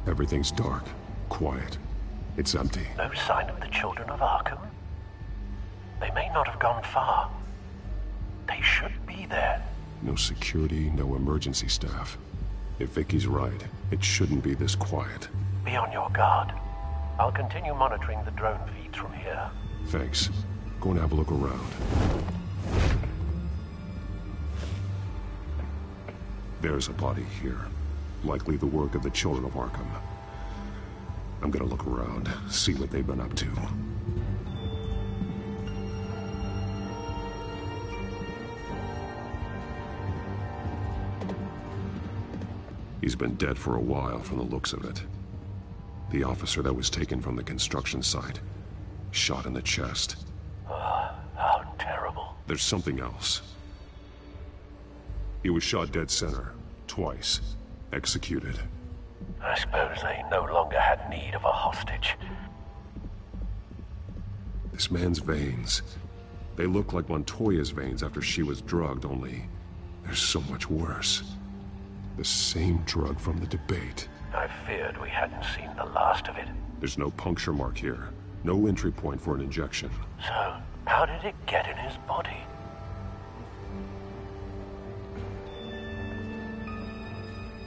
Everything's dark, quiet. It's empty. No sign of the children of Arkham? They may not have gone far. They should be there. No security, no emergency staff. If Vicky's right, it shouldn't be this quiet. Be on your guard. I'll continue monitoring the drone feeds from here. Thanks. Go and have a look around. There's a body here. Likely the work of the children of Arkham. I'm gonna look around, see what they've been up to. He's been dead for a while from the looks of it. The officer that was taken from the construction site. Shot in the chest. How terrible. There's something else. He was shot dead center. Twice. Executed. I suppose they no longer had need of a hostage. This man's veins. They look like Montoya's veins after she was drugged, only they're so much worse. The same drug from the debate. I feared we hadn't seen the last of it. There's no puncture mark here. No entry point for an injection. So, how did it get in his body?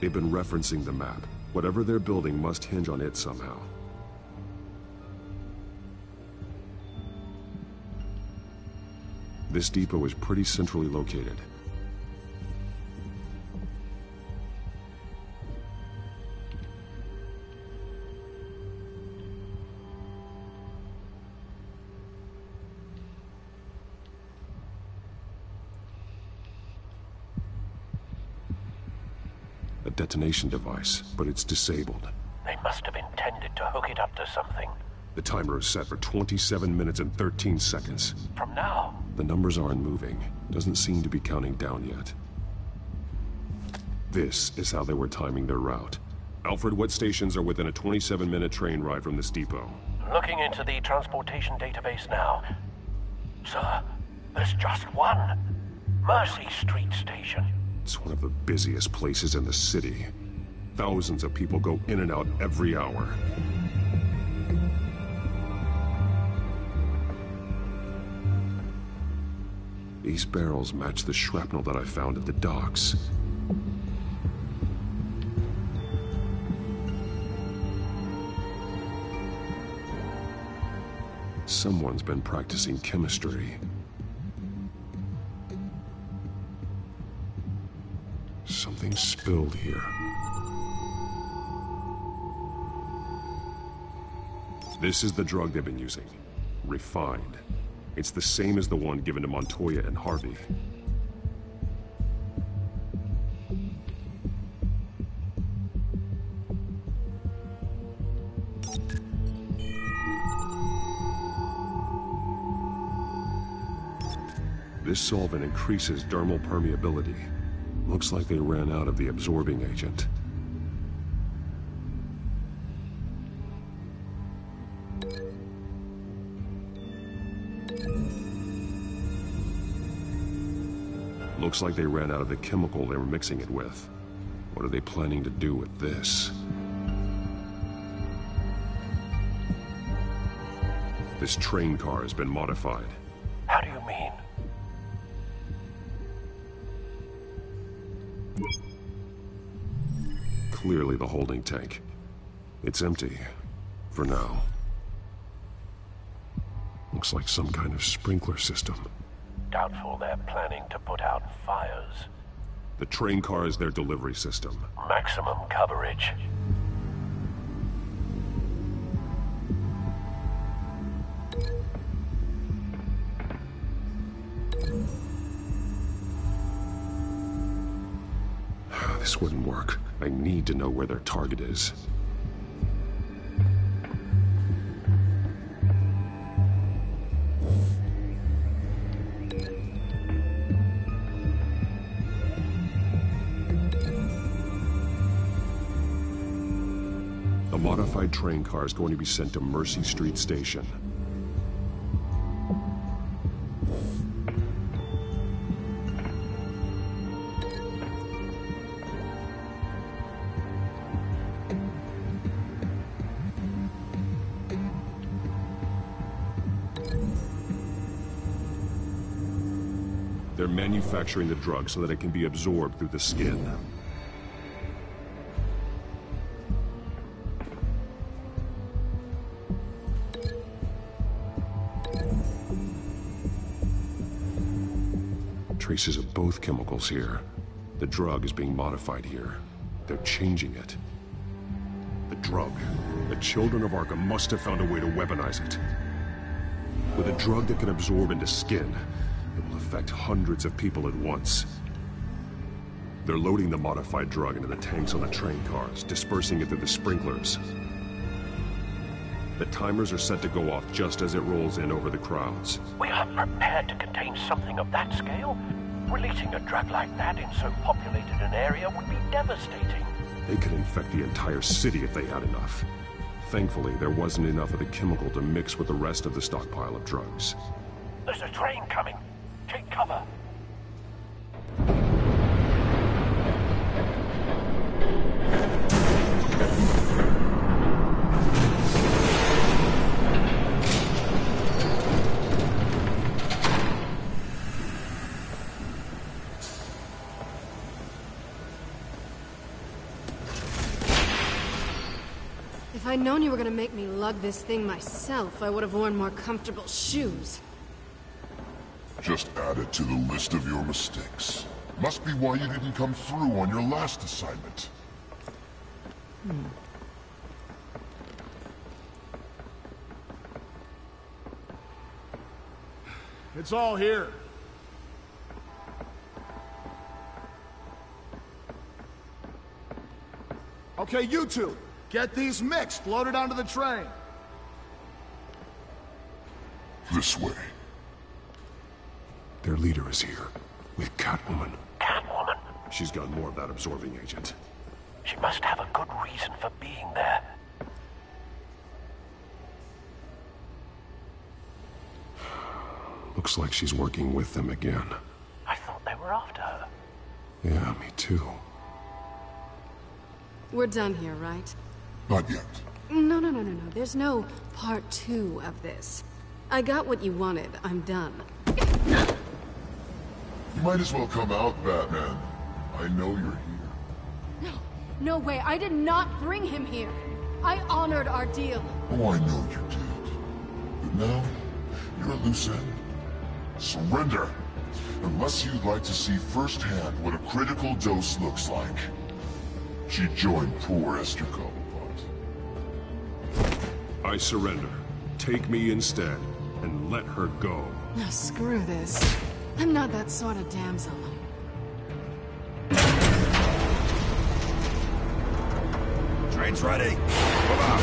They've been referencing the map. Whatever they're building must hinge on it somehow. This depot is pretty centrally located. A detonation device, but it's disabled. They must have intended to hook it up to something. The timer is set for 27 minutes and 13 seconds. From now? The numbers aren't moving. Doesn't seem to be counting down yet. This is how they were timing their route. Alfred, what stations are within a 27-minute train ride from this depot? Looking into the transportation database now. Sir, there's just one. Mercy Street Station. It's one of the busiest places in the city. Thousands of people go in and out every hour. These barrels match the shrapnel that I found at the docks. Someone's been practicing chemistry. Something spilled here. This is the drug they've been using. Refined. It's the same as the one given to Montoya and Harvey. This solvent increases dermal permeability. Looks like they ran out of the absorbing agent. Looks like they ran out of the chemical they were mixing it with. What are they planning to do with this? This train car has been modified. How do you mean? Clearly the holding tank. It's empty. For now. Looks like some kind of sprinkler system. Doubtful they're planning to put out fires. The train car is their delivery system. Maximum coverage. This wouldn't work. I need to know where their target is. A modified train car is going to be sent to Mercy Street Station. They're manufacturing the drug so that it can be absorbed through the skin. Traces of both chemicals here. The drug is being modified here. They're changing it. The drug. The children of Arkham must have found a way to weaponize it. With a drug that can absorb into skin, it will affect hundreds of people at once. They're loading the modified drug into the tanks on the train cars, dispersing it through the sprinklers. The timers are set to go off just as it rolls in over the crowds. We aren't prepared to contain something of that scale. Releasing a drug like that in so populated an area would be devastating. They could infect the entire city if they had enough. Thankfully, there wasn't enough of the chemical to mix with the rest of the stockpile of drugs. There's a train coming. Take cover. If I'd known you were gonna make me lug this thing myself, I would have worn more comfortable shoes. Just add it to the list of your mistakes. Must be why you didn't come through on your last assignment. It's all here. Okay, you two. Get these mixed, loaded onto the train. This way. Their leader is here, with Catwoman. Catwoman? She's got more of that absorbing agent. She must have a good reason for being there. Looks like she's working with them again. I thought they were after her. Yeah, me too. We're done here, right? Not yet. No. There's no part 2 of this. I got what you wanted. I'm done. You might as well come out, Batman. I know you're here. No way. I did not bring him here. I honored our deal. Oh, I know you did. But now, you're a loose end. Surrender! Unless you'd like to see firsthand what a critical dose looks like. She joined poor Esther Cobblepot. I surrender. Take me instead, and let her go. No, screw this. I'm not that sort of damsel. Train's ready. Move out.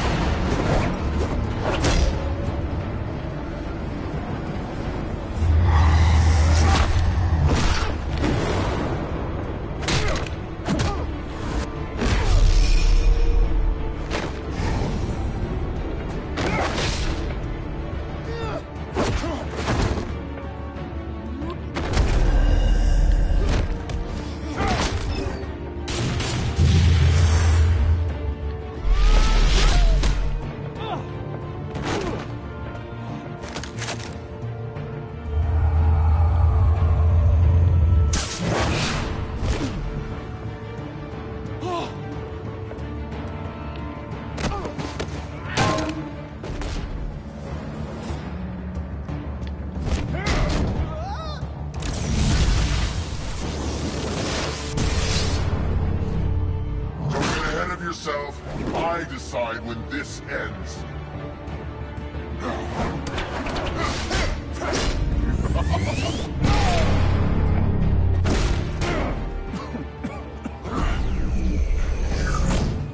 I decide when this ends.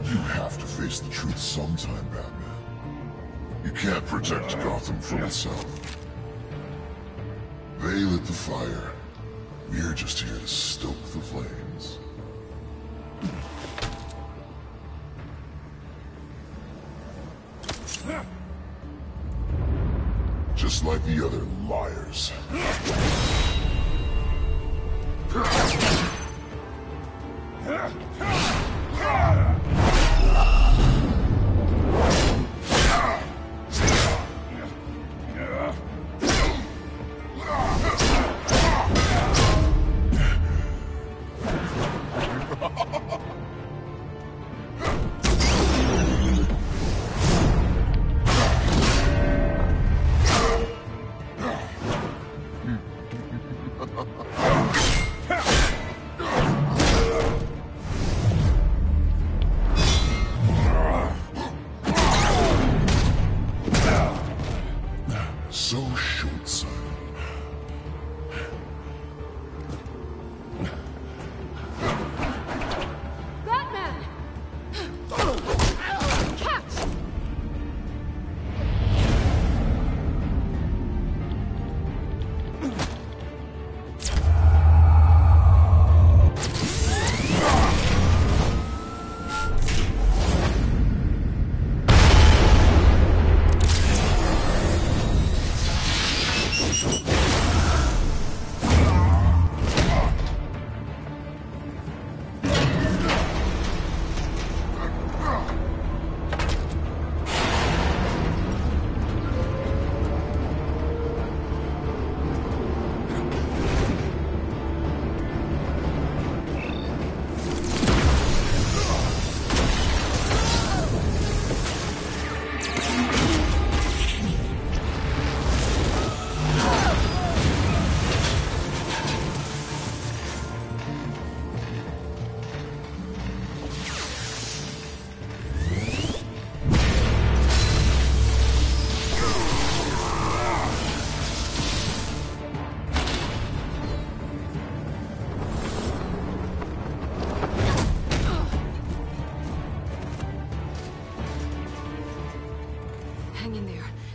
You have to face the truth sometime, Batman. You can't protect Gotham from itself. They lit the fire. We're just here to stoke the flames. Just like the other liars.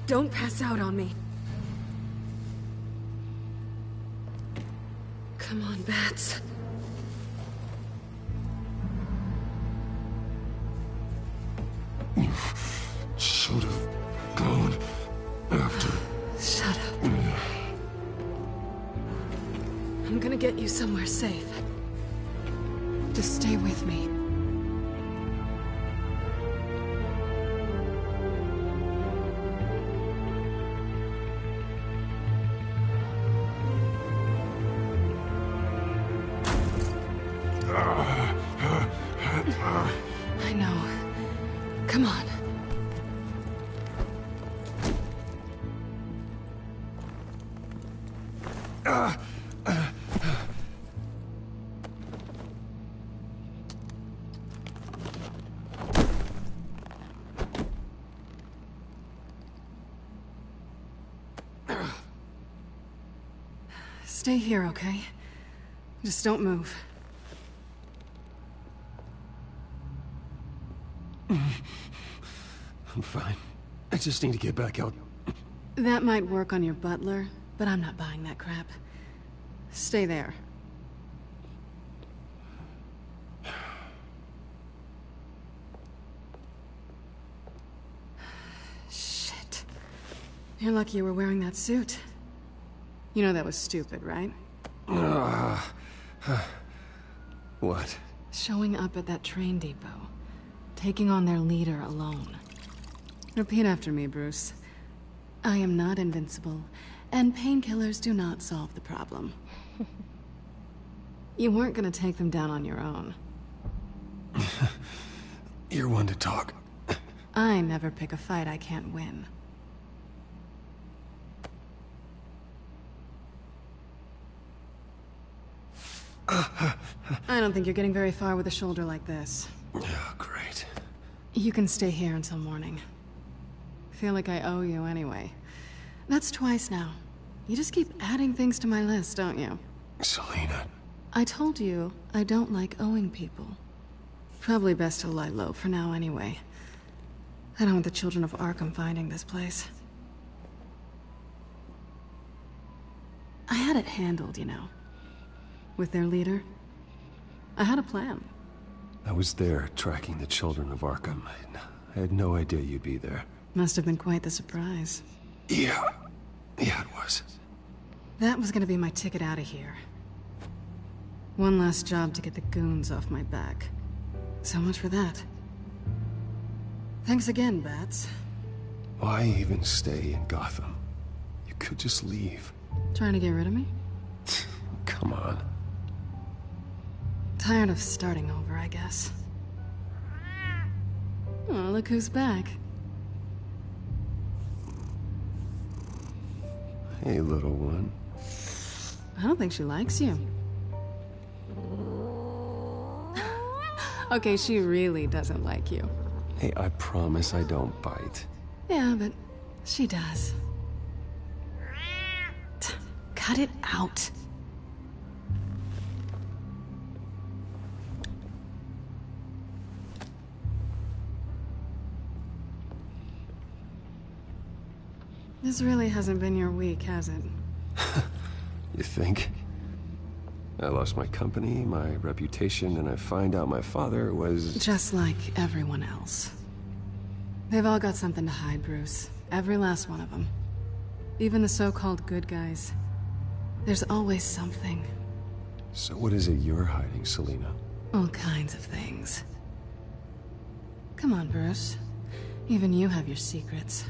Don't pass out on me. Come on, Bats. You should have gone after. Shut up. I'm gonna get you somewhere safe. Just stay with me. I know. Come on. Stay here, okay? Just don't move. I'm fine. I just need to get back out. That might work on your butler, but I'm not buying that crap. Stay there. Shit. You're lucky you were wearing that suit. You know that was stupid, right? What? Showing up at that train depot. Taking on their leader alone. Repeat after me, Bruce. I am not invincible, and painkillers do not solve the problem. You weren't gonna take them down on your own. You're one to talk. I never pick a fight I can't win. I don't think you're getting very far with a shoulder like this. Oh, great. You can stay here until morning. Feel like I owe you anyway. That's twice now. You just keep adding things to my list, don't you? Selina. I told you I don't like owing people. Probably best to lie low for now anyway. I don't want the children of Arkham finding this place. I had it handled, you know. With their leader. I had a plan. I was there, tracking the children of Arkham. I had no idea you'd be there. Must have been quite the surprise. Yeah, it was. That was gonna be my ticket out of here. One last job to get the goons off my back. So much for that. Thanks again, Bats. Why even stay in Gotham? You could just leave. Trying to get rid of me? Come on. Tired of starting over, I guess. Oh, look who's back. Hey, little one. I don't think she likes you. Okay, she really doesn't like you. Hey, I promise I don't bite. Yeah, but she does. Cut it out. This really hasn't been your week, has it? You think? I lost my company, my reputation, and I find out my father was... Just like everyone else. They've all got something to hide, Bruce. Every last one of them. Even the so-called good guys. There's always something. So what is it you're hiding, Selina? All kinds of things. Come on, Bruce. Even you have your secrets.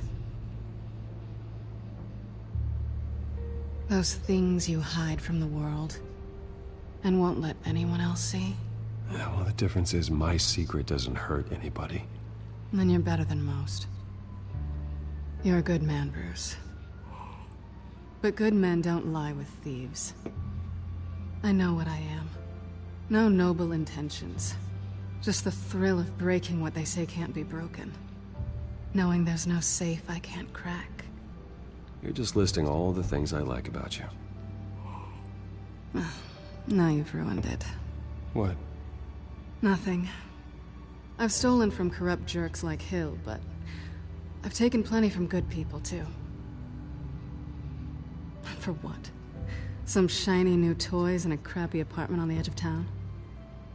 Those things you hide from the world. And won't let anyone else see? Yeah, well, the difference is my secret doesn't hurt anybody. Then you're better than most. You're a good man, Bruce. But good men don't lie with thieves. I know what I am. No noble intentions. Just the thrill of breaking what they say can't be broken. Knowing there's no safe I can't crack. You're just listing all the things I like about you. Now you've ruined it. What? Nothing. I've stolen from corrupt jerks like Hill, but I've taken plenty from good people, too. For what? Some shiny new toys and a crappy apartment on the edge of town?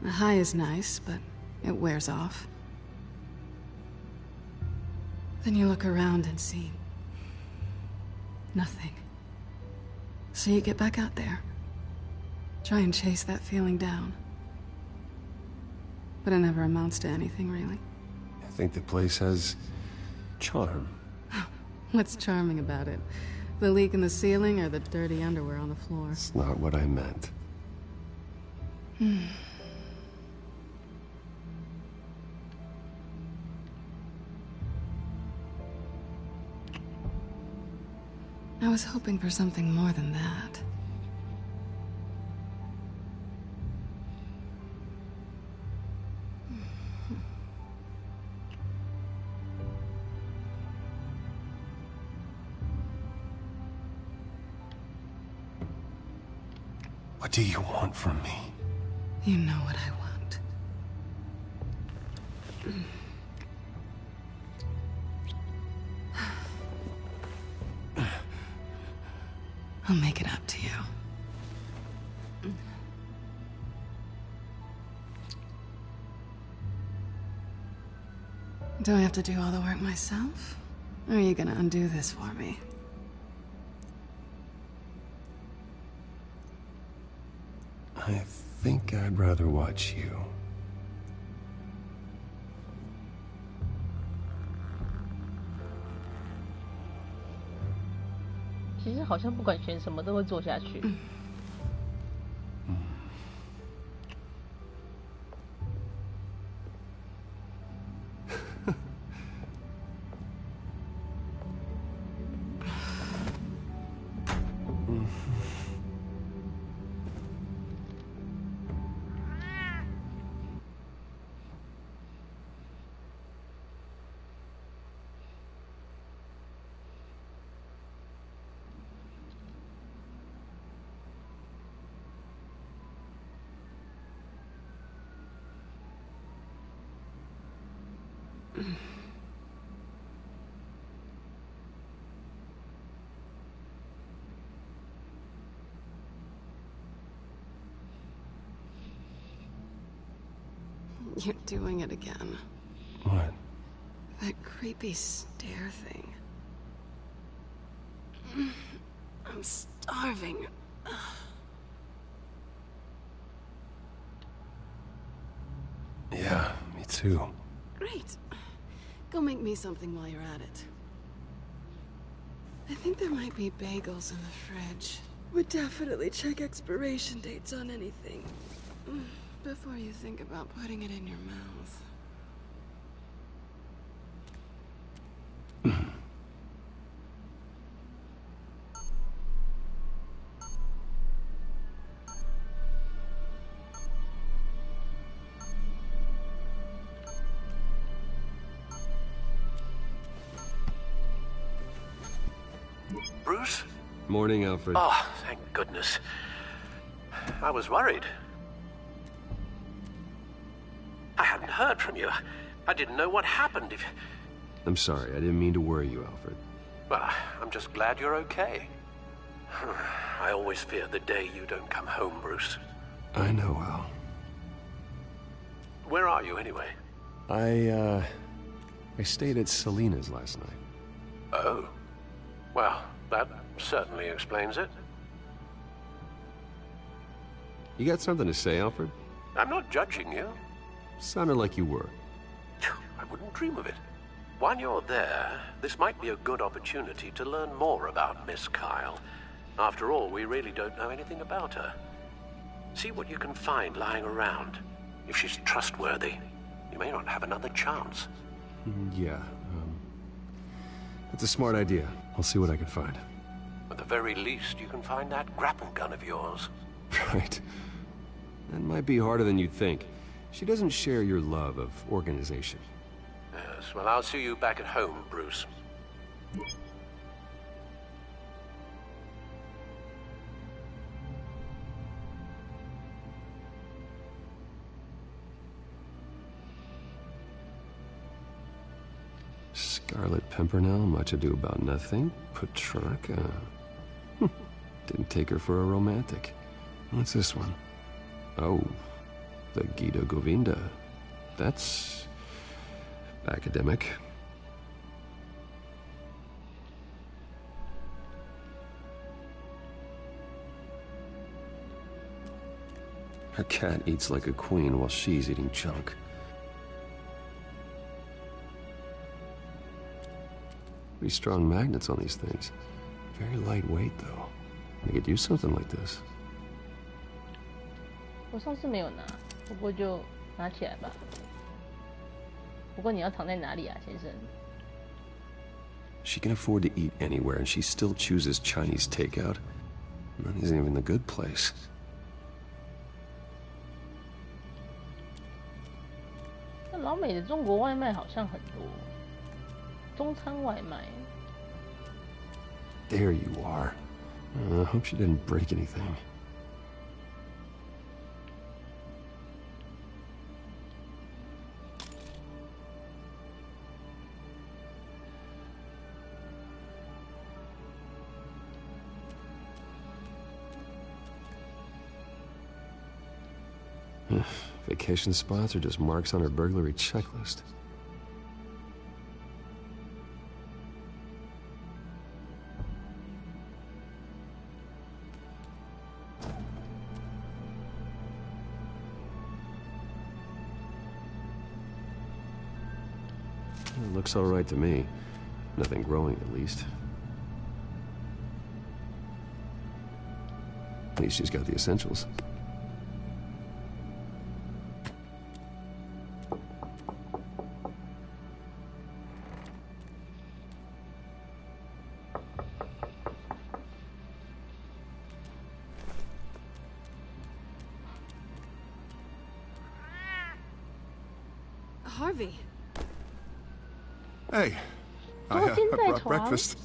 The high is nice, but it wears off. Then you look around and see nothing. So you get back out there. Try and chase that feeling down. But it never amounts to anything, really. I think the place has charm. What's charming about it? The leak in the ceiling or the dirty underwear on the floor? It's not what I meant. I was hoping for something more than that. What do you want from me? You know what I want. I'll make it up to you. Do I have to do all the work myself? Or are you gonna undo this for me? I think I'd rather watch you.其实好像不管选什么都会做下去。You're doing it again. What? That creepy stare thing. I'm starving. Yeah, me too. Great. Go make me something while you're at it. I think there might be bagels in the fridge. Would definitely check expiration dates on anything. Before you think about putting it in your mouth. Bruce? Morning, Alfred. Oh, thank goodness. I was worried. I hadn't heard from you. I didn't know what happened. I'm sorry, I didn't mean to worry you, Alfred. Well, I'm just glad you're okay. I always fear the day you don't come home, Bruce. I know, Al. Where are you, anyway? I stayed at Selena's last night. Oh. Well, that certainly explains it. You got something to say, Alfred? I'm not judging you. Sounded like you were. I wouldn't dream of it. While you're there, this might be a good opportunity to learn more about Miss Kyle. After all, we really don't know anything about her. See what you can find lying around. If she's trustworthy, you may not have another chance. Yeah, that's a smart idea. I'll see what I can find. At the very least, you can find that grapple gun of yours. Right. That might be harder than you'd think. She doesn't share your love of organization. Yes, well, I'll see you back at home, Bruce. Scarlet Pimpernel, much ado about nothing. Petrarca. Didn't take her for a romantic. What's this one? Oh, the Gita Govinda. That's academic. Her cat eats like a queen while she's eating junk. Pretty strong magnets on these things. Very lightweight, though. I could use something like this. 我上次没有拿，不过就拿起来吧。不过你要藏在哪里啊，先生？ She can afford to eat anywhere, and she still chooses Chinese takeout. That isn't even the good place. 那老美的中国外卖好像很多，中餐外卖。 There you are. I hope she didn't break anything. Vacation spots are just marks on her burglary checklist. It looks all right to me. Nothing growing, at least. At least she's got the essentials. Harvey. Hey, I brought breakfast.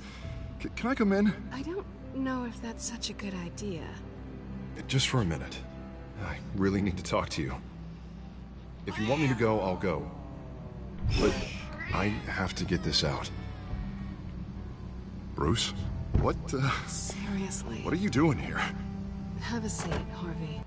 Can I come in? I don't know if that's such a good idea. Just for a minute. I really need to talk to you. If you want me to go, I'll go. But I have to get this out. Bruce? What, Seriously. What are you doing here? Have a seat, Harvey.